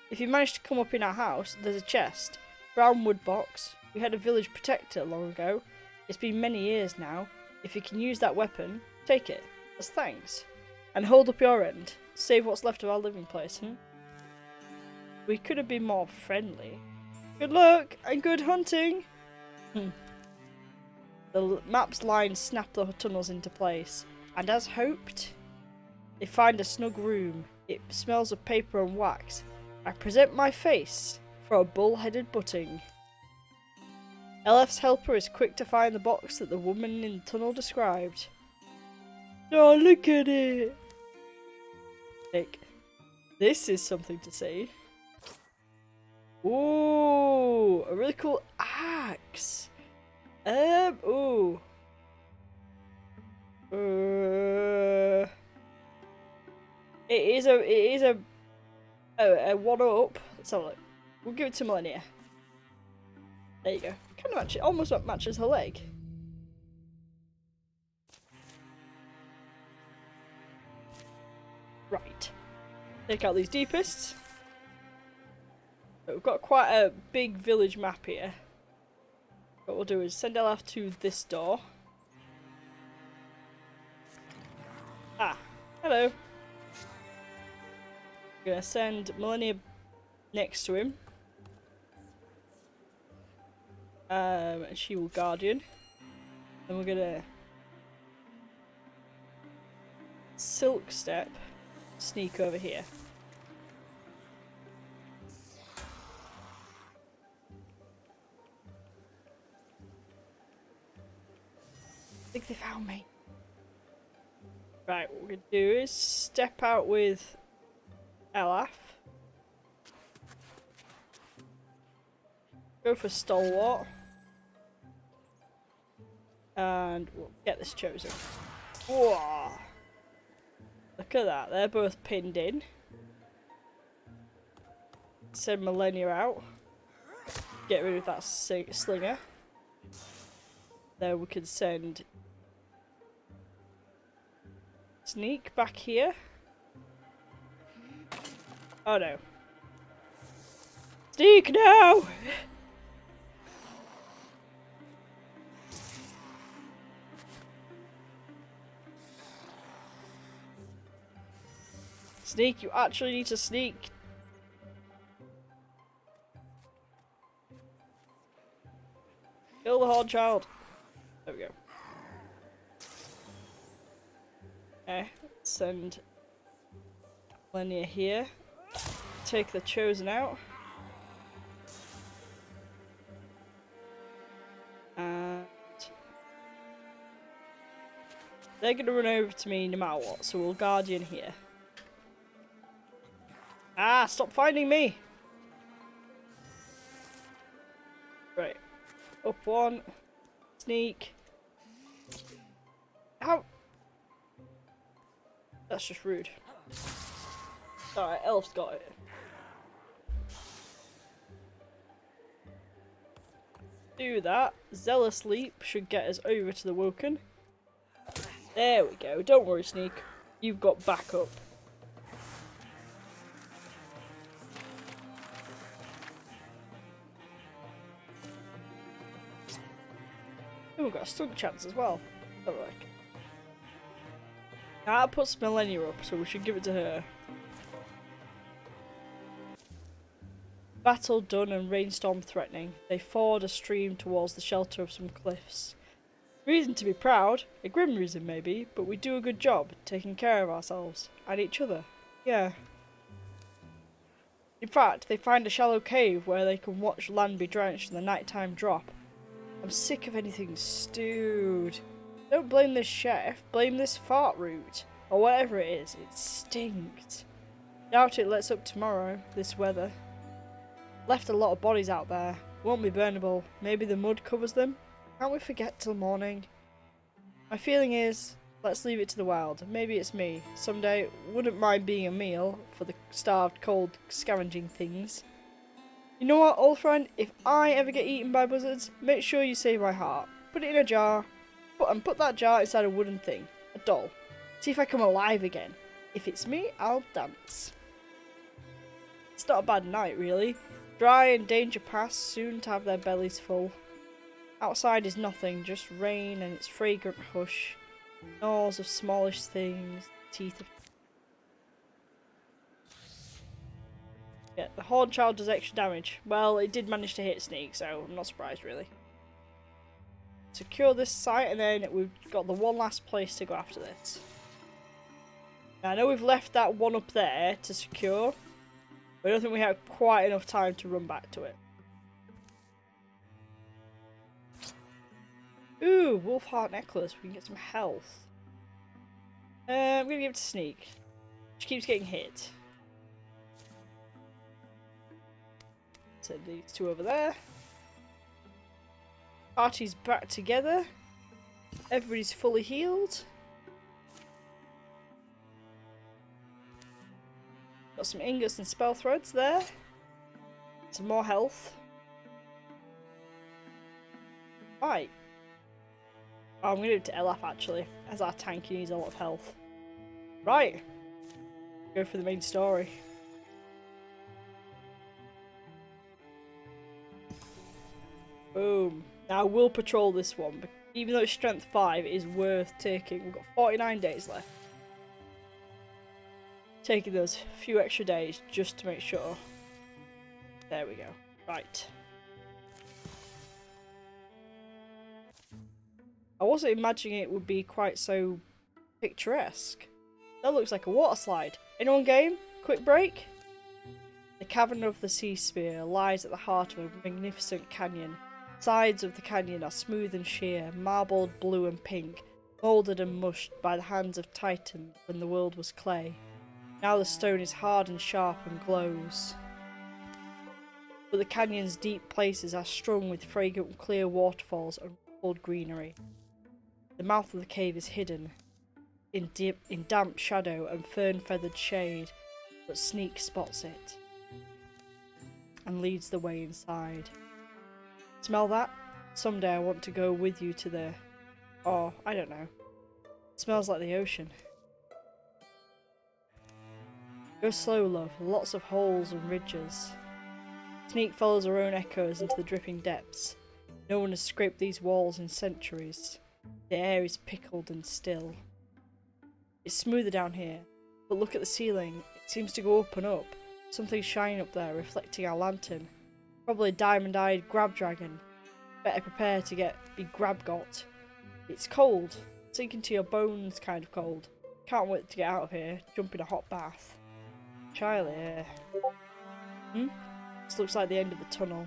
If you manage to come up in our house, there's a chest. Brown wood box. We had a village protector long ago. It's been many years now. If you can use that weapon, take it. As thanks. And hold up your end. Save what's left of our living place, We could have been more friendly. Good luck and good hunting! The map's lines snap the tunnels into place. And as hoped, they find a snug room. It smells of paper and wax. I present my face for a bull-headed butting. LF's helper is quick to find the box that the woman in the tunnel described. Oh, look at it! Nick, this is something to see. Ooh, a really cool axe. Ooh. It is a one-up. Let's have a look. We'll give it to Millennia. There you go. Kind of matches, almost matches her leg. Right. Take out these deepists. So we've got quite a big village map here. What we'll do is send LF to this door. Ah, hello. We're gonna send Millennia next to him. And she will guardian. Then we're gonna silk step, sneak over here. I think they found me. Right, what we're gonna do is step out with Elaf. Go for Stalwart. And we'll get this chosen. Whoa! Look at that, they're both pinned in. Send Millennia out. Get rid of that slinger. Then we can send Sneak back here. Oh no. Sneak now! Sneak, you actually need to sneak. Kill the horned child. There we go. Okay, send Millennia here. Take the chosen out. And they're gonna run over to me no matter what, so we'll guardian here. Ah, stop finding me! Right. Up one. Sneak. How? That's just rude. Alright, Elf's got it. Do that. Zealous Leap should get us over to the Woken. There we go. Don't worry, Sneak. You've got backup. Oh, we've got a stunt chance as well. Alright. That puts Millennia up, so we should give it to her. Battle done and rainstorm threatening, they ford a stream towards the shelter of some cliffs. Reason to be proud, a grim reason maybe, but we do a good job taking care of ourselves and each other. Yeah. In fact, they find a shallow cave where they can watch land be drenched in the nighttime drop. I'm sick of anything stewed. Don't blame this chef, blame this fart root. Or whatever it is, it stinks. Doubt it lets up tomorrow, this weather. Left a lot of bodies out there. Won't be burnable. Maybe the mud covers them? Can't we forget till morning? My feeling is, let's leave it to the wild. Maybe it's me. Someday, wouldn't mind being a meal for the starved, cold, scavenging things. You know what, old friend? If I ever get eaten by buzzards, make sure you save my heart. Put it in a jar. Put that jar inside a wooden thing. A doll. See if I come alive again. If it's me, I'll dance. It's not a bad night, really. Dry and danger past, soon to have their bellies full. Outside is nothing, just rain and its fragrant hush. Gnaws of smallish things, teeth of... Yeah, the Horned Child does extra damage. Well, it did manage to hit Sneak, so I'm not surprised, really. Secure this site, and then we've got the one last place to go after this. Now, I know we've left that one up there to secure, but I don't think we have quite enough time to run back to it. Ooh, wolf heart necklace. We can get some health. I'm gonna give it to Sneak. She keeps getting hit. Send these two over there. Party's back together. Everybody's fully healed. Got some ingots and spell threads there. Some more health. Right. Oh, I'm going to give it to Elaf actually, as our tank needs a lot of health. Right. Go for the main story. Boom. Now we'll patrol this one, but even though it's strength 5, it is worth taking. We've got 49 days left. Taking those few extra days just to make sure. There we go. Right. I wasn't imagining it would be quite so picturesque. That looks like a water slide. Anyone game? Quick break? The cavern of the sea spear lies at the heart of a magnificent canyon. Sides of the canyon are smooth and sheer, marbled blue and pink, moulded and mushed by the hands of Titan when the world was clay. Now the stone is hard and sharp and glows. But the canyon's deep places are strung with fragrant clear waterfalls and ruffled greenery. The mouth of the cave is hidden in damp shadow and fern-feathered shade, but Sneak spots it and leads the way inside. Smell that? Someday I want to go with you to the... Oh, I don't know. It smells like the ocean. Go slow, love. Lots of holes and ridges. Sneak follows her own echoes into the dripping depths. No one has scraped these walls in centuries. The air is pickled and still. It's smoother down here, but look at the ceiling. It seems to go up and up. Something's shining up there, reflecting our lantern. Probably a diamond-eyed grab dragon. Better prepare to be grab got. It's cold. Sink into your bones kind of cold. Can't wait to get out of here. Jump in a hot bath. Charlie. This looks like the end of the tunnel.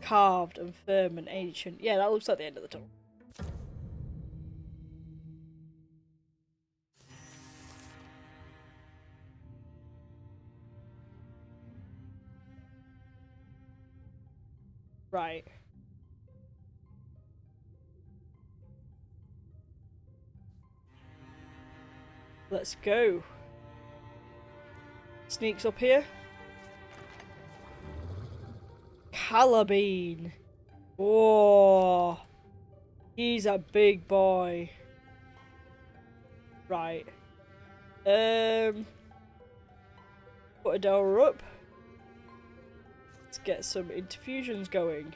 Carved and firm and ancient. Yeah, that looks like the end of the tunnel. Right. Let's go. Sneaks up here. Calabine. Whoa. He's a big boy. Right. Put a door up. Let's get some interfusions going.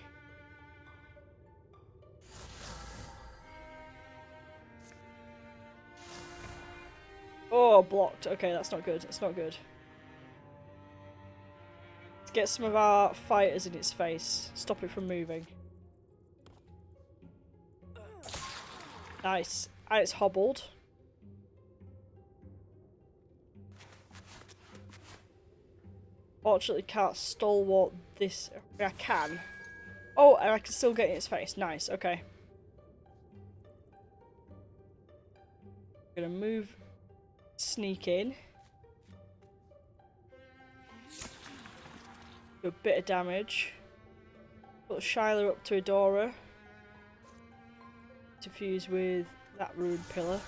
Oh, blocked. Okay, that's not good. That's not good. get some of our fighters in its face. Stop it from moving. Nice. And it's hobbled. Fortunately, can't stalwart this. I can. Oh, and I can still get in its face. Nice. Okay. I'm gonna move. Sneak in. Do a bit of damage. Put Shyla up to Adora. To fuse with that ruined pillar.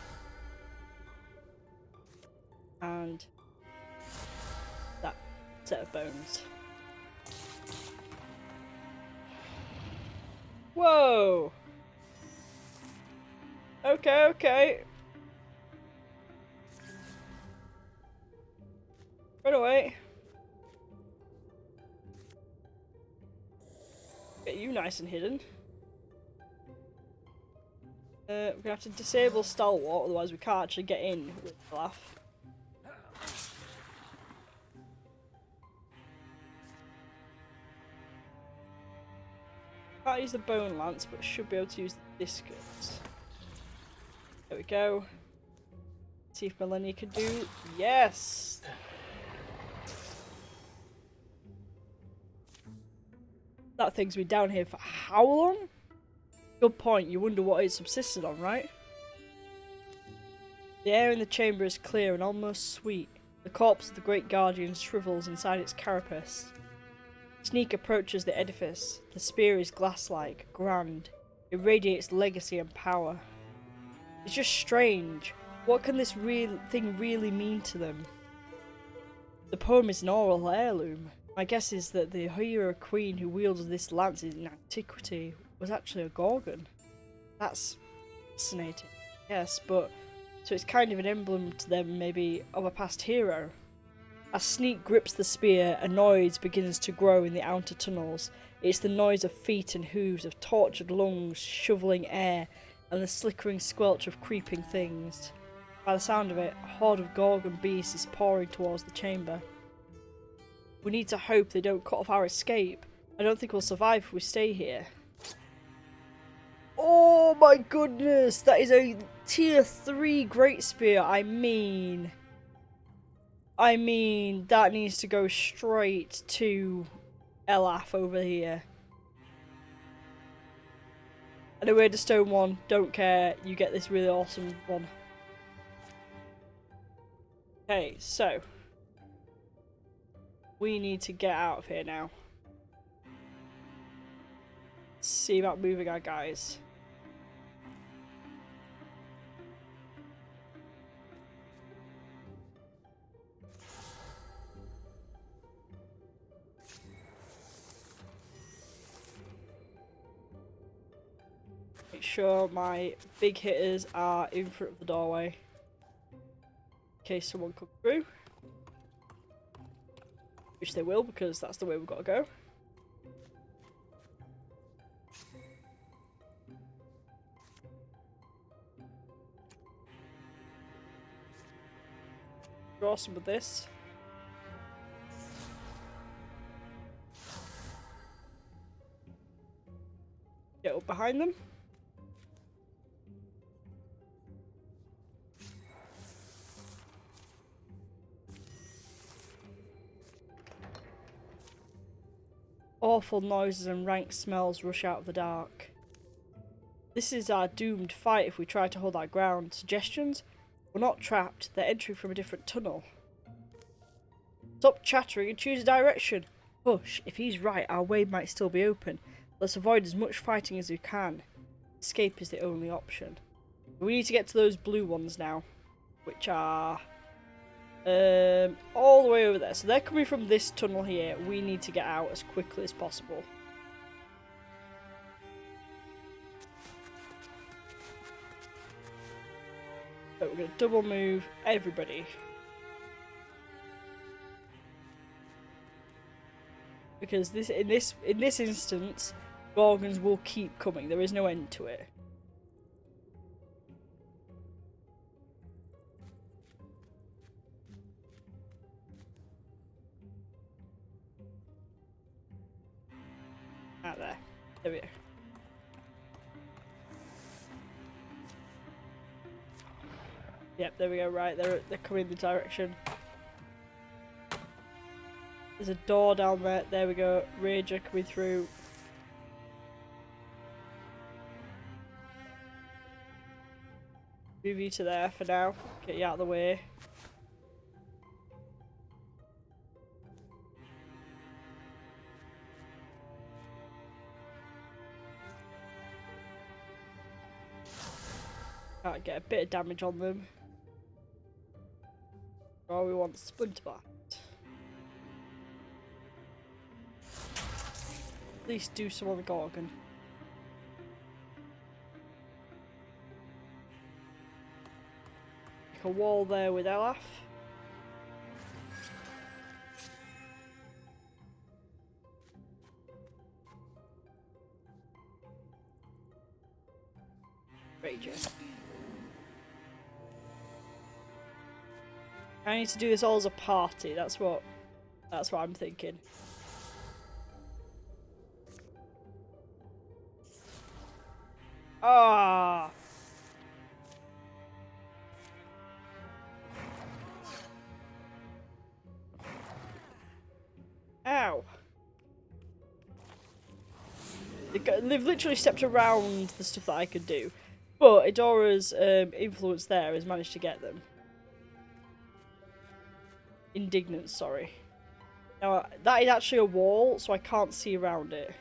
And that set of bones. Whoa! Okay, okay. Run away. Get you nice and hidden. We're gonna have to disable Stalwart, otherwise we can't actually get in with the laugh. Can't use the Bone Lance, but should be able to use the Discus. There we go. See if Millennia can do. Yes! That thing's been down here for how long? Good point, you wonder what it subsisted on, right? The air in the chamber is clear and almost sweet. The corpse of the great guardian shrivels inside its carapace. Sneak approaches the edifice. The spear is glass-like, grand. It radiates legacy and power. It's just strange. What can this thing really mean to them? The poem is an oral heirloom. My guess is that the hero queen who wielded this lance in antiquity was actually a Gorgon. That's fascinating. Yes, but so it's kind of an emblem to them, maybe, of a past hero. As Sneak grips the spear, a noise begins to grow in the outer tunnels. It's the noise of feet and hooves, of tortured lungs shoveling air, and the slickering squelch of creeping things. By the sound of it, a horde of Gorgon beasts is pouring towards the chamber. We need to hope they don't cut off our escape. I don't think we'll survive if we stay here. Oh my goodness! That is a tier 3 Great Spear. I mean, that needs to go straight to Elaf over here. And away to stone one, don't care, you get this really awesome one. Okay, so we need to get out of here now. See about moving our guys. Make sure my big hitters are in front of the doorway in case someone comes through. Which they will, because that's the way we've got to go. Draw some of this. Get up behind them. Awful noises and rank smells rush out of the dark. This is our doomed fight if we try to hold our ground. Suggestions? We're not trapped. They're entering from a different tunnel. Stop chattering and choose a direction. Hush, if he's right, our way might still be open. Let's avoid as much fighting as we can. Escape is the only option. We need to get to those blue ones now, which are all the way over there. So they're coming from this tunnel here. We need to get out as quickly as possible. So we're going to double move everybody. Because this in this instance, Gorgons will keep coming. There is no end to it. There we go. Yep, there we go. Right, they're coming in the direction. There's a door down there. There we go. Ranger coming through. Move you to there for now. Get you out of the way. Can't get a bit of damage on them. Oh, we want Splinter Blast. At least do some on the Gorgon. Make a wall there with Elaf. Ranger. I need to do this all as a party. That's what I'm thinking. Ah. Ow. They've literally stepped around the stuff that I could do. But Edora's influence there has managed to get them. Indignant, sorry. Now, that is actually a wall, so I can't see around it.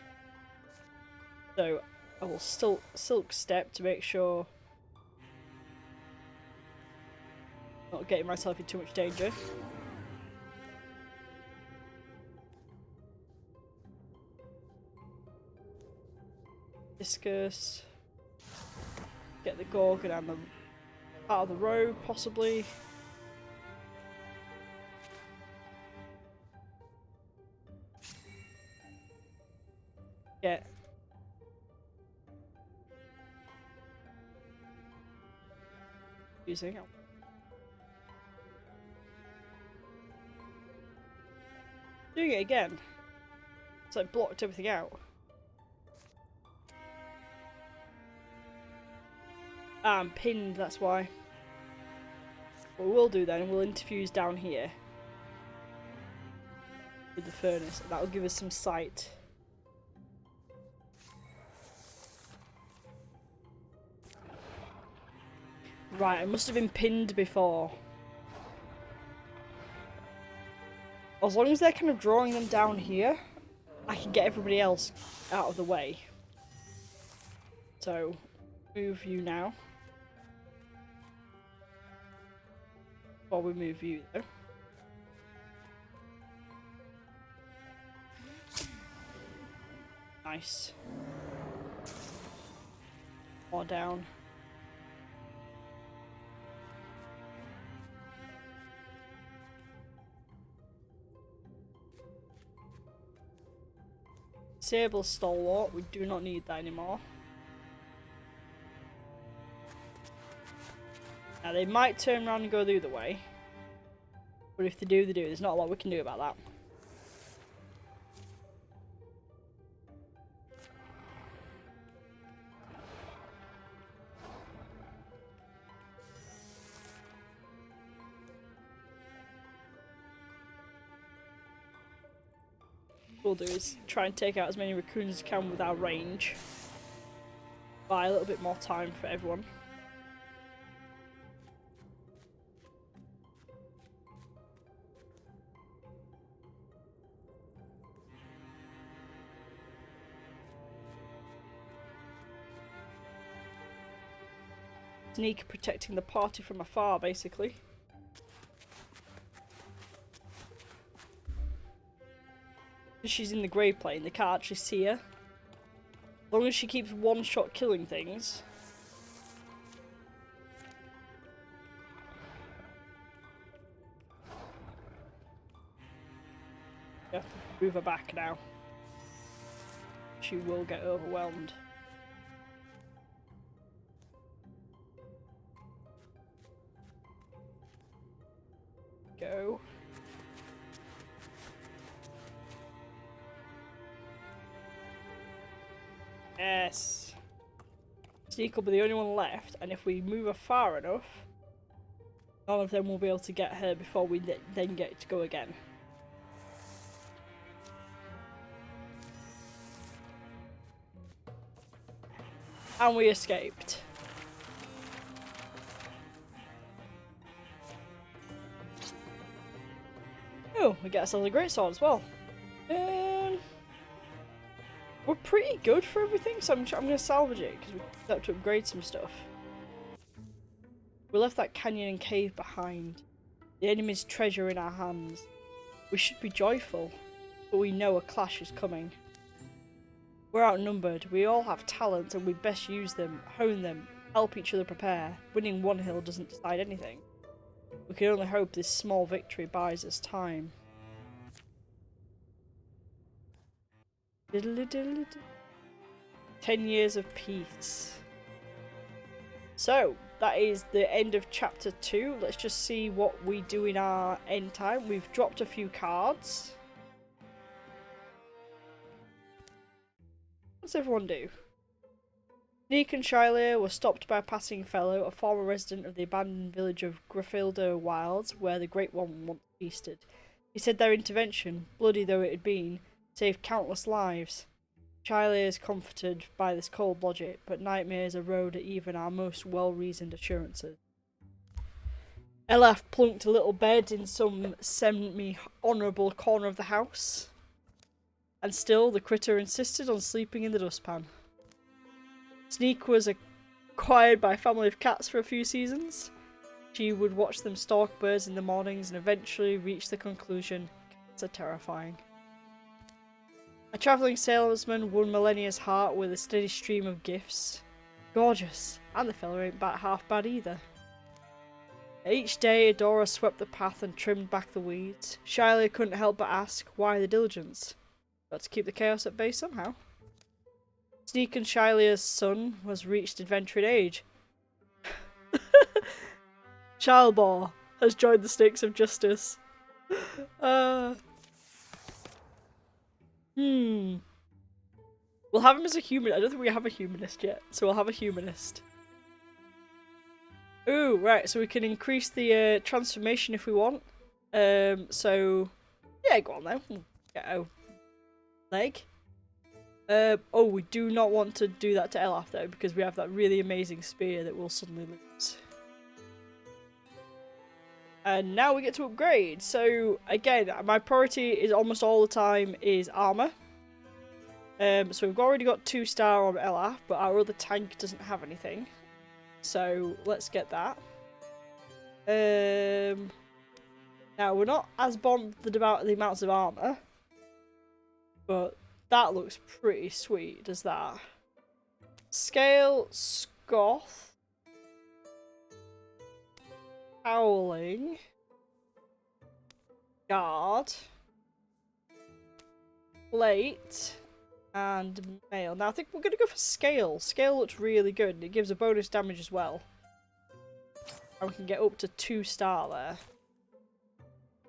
So, I will still silk step to make sure I'm not getting myself in too much danger. Discus. Get the Gorgon and the out of the road, possibly. Get using it. Doing it again. It's like blocked everything out. Ah, I'm pinned, that's why. What we'll do then, we'll interfuse down here with the furnace, and that'll give us some sight. Right, I must have been pinned before. As long as they're kind of drawing them down here, I can get everybody else out of the way. So, move you now. While we move you though. Nice. More down. Disable Stalwart, we do not need that anymore. Now they might turn around and go the other way. But if they do, they do. There's not a lot we can do about that. What we'll do is try and take out as many raccoons as we can with our range. Buy a little bit more time for everyone. Sneak protecting the party from afar, basically. She's in the grey plane, they can't actually see her. As long as she keeps one-shot killing things. You have to move her back now. She will get overwhelmed. Go. Yes. Sneak will be the only one left, and if we move her far enough, none of them will be able to get her before we then get to go again. And we escaped. Oh, we get ourselves a great sword as well. We're pretty good for everything, so I'm going to salvage it because we have to upgrade some stuff. We left that canyon and cave behind. The enemy's treasure in our hands. We should be joyful, but we know a clash is coming. We're outnumbered, we all have talents and we best use them, hone them, help each other prepare. Winning one hill doesn't decide anything. We can only hope this small victory buys us time. 10 years of peace. So, that is the end of chapter 2. Let's just see what we do in our end time. We've dropped a few cards. What's everyone do? Sneak and Shylea were stopped by a passing fellow, a former resident of the abandoned village of Grafildo Wilds, where the Great One once feasted. He said their intervention, bloody though it had been, saved countless lives. Shylea is comforted by this cold logic, but nightmares erode even our most well-reasoned assurances. Elaf plunked a little bed in some semi-honourable corner of the house. And still, the critter insisted on sleeping in the dustpan. Sneak was acquired by a family of cats for a few seasons. She would watch them stalk birds in the mornings and eventually reach the conclusion, cats are terrifying. A travelling salesman won Millennia's heart with a steady stream of gifts. Gorgeous, and the fella ain't half bad either. Each day, Adora swept the path and trimmed back the weeds. Shylea couldn't help but ask, why the diligence? Got to keep the chaos at bay somehow. Sneak and Shylea's son was reached adventuring age. Childbore has joined the stakes of justice. We'll have him as a human. I don't think we have a humanist yet, so we'll have a humanist. Ooh, right, so we can increase the transformation if we want. So, yeah, go on then. We'll get a leg. Oh, we do not want to do that to Elaf though, because we have that really amazing spear that we'll suddenly lose. And now we get to upgrade. So again, my priority is almost all the time is armor. So we've already got 2-star on Elaf, but our other tank doesn't have anything. So let's get that. Now we're not as bothered about the amounts of armor, but that looks pretty sweet, does that? Scale, Scoth, Howling, Guard, Plate, and Mail. Now I think we're going to go for Scale. Scale looks really good and it gives a bonus damage as well. And we can get up to 2-star there.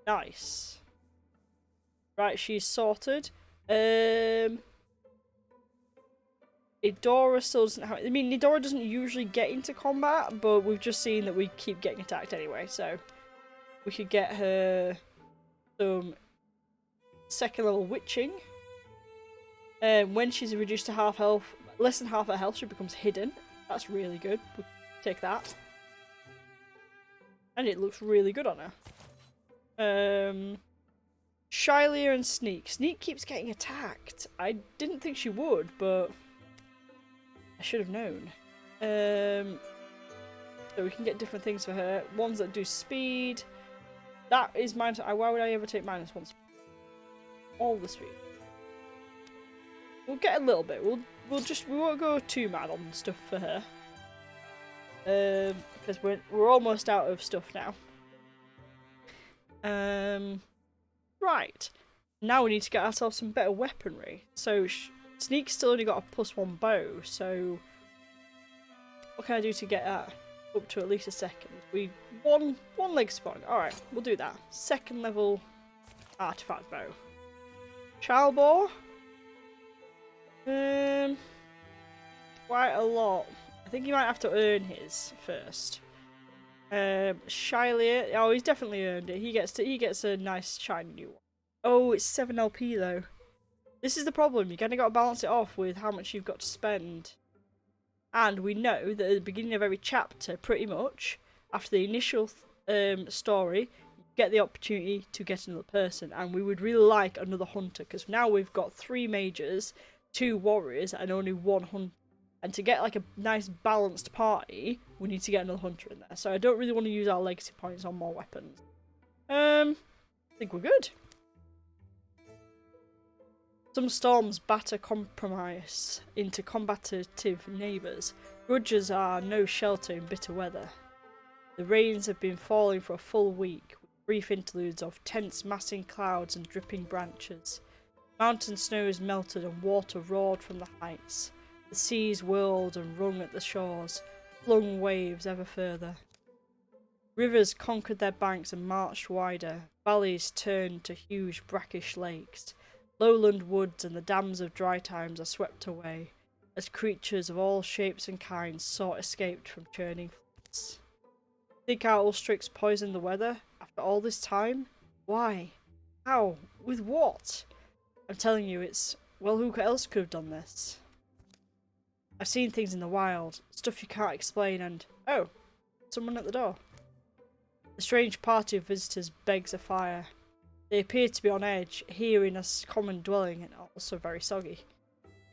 Nice. Right, she's sorted. Idora still doesn't have... I mean, Idora doesn't usually get into combat, but we've just seen that we keep getting attacked anyway, so we could get her some 2nd level witching. When she's reduced to half health, less than half her health, she becomes hidden. That's really good. We'll take that. And it looks really good on her. Shylea and Sneak. Sneak keeps getting attacked. I didn't think she would, but I should have known. So we can get different things for her. Ones that do speed. That is minus. Why would I ever take -1 speed? All the speed. We'll get a little bit. We won't go too mad on stuff for her. Because we're almost out of stuff now. Right. Now we need to get ourselves some better weaponry. So Sneak's still only got a +1 bow, so what can I do to get that up to at least a 2nd? One leg spawn. Alright, we'll do that. 2nd level artifact bow. Childbore. quite a lot. I think he might have to earn his first. Shylier. Oh, he's definitely earned it. He gets a nice shiny new one. Oh, it's 7 LP though. This is the problem. You kind of got to balance it off with how much you've got to spend. And we know that at the beginning of every chapter, pretty much, after the initial story, you get the opportunity to get another person. And we would really like another hunter, because now we've got 3 mages, 2 warriors, and only 1 hunter. And to get like a nice balanced party, we need to get another hunter in there. So I don't really want to use our legacy points on more weapons. I think we're good. Some storms batter compromise into combative neighbours. Grudges are no shelter in bitter weather. The rains have been falling for a full week, with brief interludes of tense massing clouds and dripping branches. Mountain snows melted and water roared from the heights. The seas whirled and wrung at the shores, flung waves ever further. Rivers conquered their banks and marched wider. Valleys turned to huge brackish lakes. Lowland woods and the dams of dry times are swept away, as creatures of all shapes and kinds sought escape from churning floods. Think our Ulstryx poisoned the weather after all this time? Why? How? With what? I'm telling you, well, who else could have done this? I've seen things in the wild, stuff you can't explain, and oh, someone at the door. The strange party of visitors begs a fire. They appear to be on edge, here in a common dwelling, and also very soggy.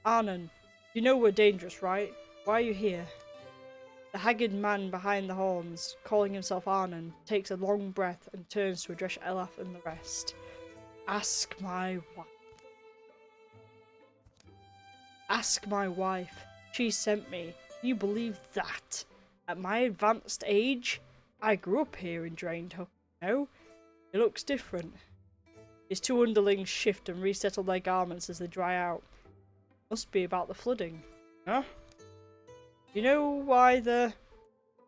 Arnon, you know we're dangerous, right? Why are you here? The haggard man behind the horns, calling himself Arnon, takes a long breath and turns to address Elaf and the rest. Ask my wife. Ask my wife. She sent me. Can you believe that? At my advanced age? I grew up here in Drained Hook. No? It looks different. His 2 underlings shift and resettle their garments as they dry out. Must be about the flooding. Huh? You know why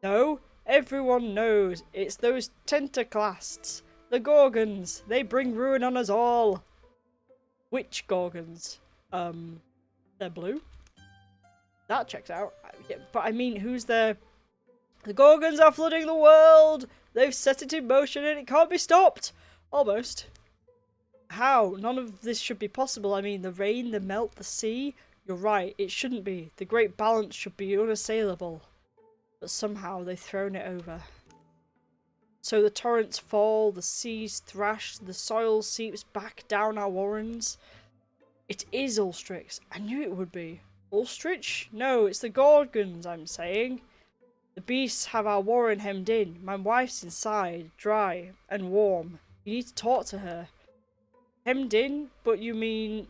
No, everyone knows. It's those tentaclasts. The Gorgons. They bring ruin on us all. Which Gorgons? They're blue? That checks out. Yeah, but I mean, who's there? The Gorgons are flooding the world! They've set it in motion and it can't be stopped! Almost. How? None of this should be possible. I mean, the rain, the melt, the sea. You're right, it shouldn't be. The great balance should be unassailable. But somehow they've thrown it over. So the torrents fall, the seas thrash, the soil seeps back down our warrens. It is Ulstryx. I knew it would be. Ulstryx? No, it's the Gorgons, I'm saying. The beasts have our warren hemmed in. My wife's inside, dry and warm. You need to talk to her. Hemmed in? But you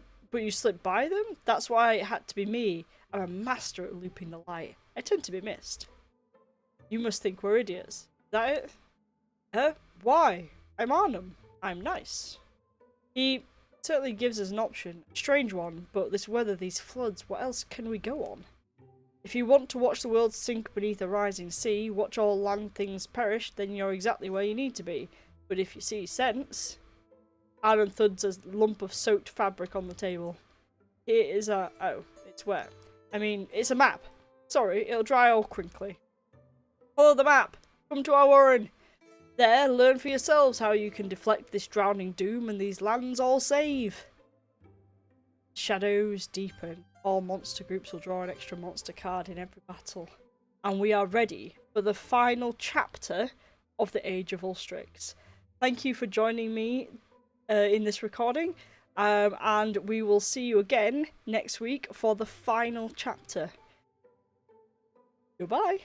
slipped by them? That's why it had to be me. I'm a master at looping the light. I tend to be missed. You must think we're idiots. Is that it? Huh? Why? I'm Arnhem. I'm nice. He certainly gives us an option. A strange one, but this weather, these floods, what else can we go on? If you want to watch the world sink beneath a rising sea, watch all land things perish, then you're exactly where you need to be. But if you see sense... Aaron thuds a lump of soaked fabric on the table. Here is a... Oh, it's wet. I mean, it's a map. Sorry, it'll dry all crinkly. Follow the map. Come to our warren. There, learn for yourselves how you can deflect this drowning doom and these lands all save. Shadows deepen. All monster groups will draw an extra monster card in every battle. And we are ready for the final chapter of the Age of Ulstryx. Thank you for joining me in this recording. And we will see you again next week for the final chapter. Goodbye.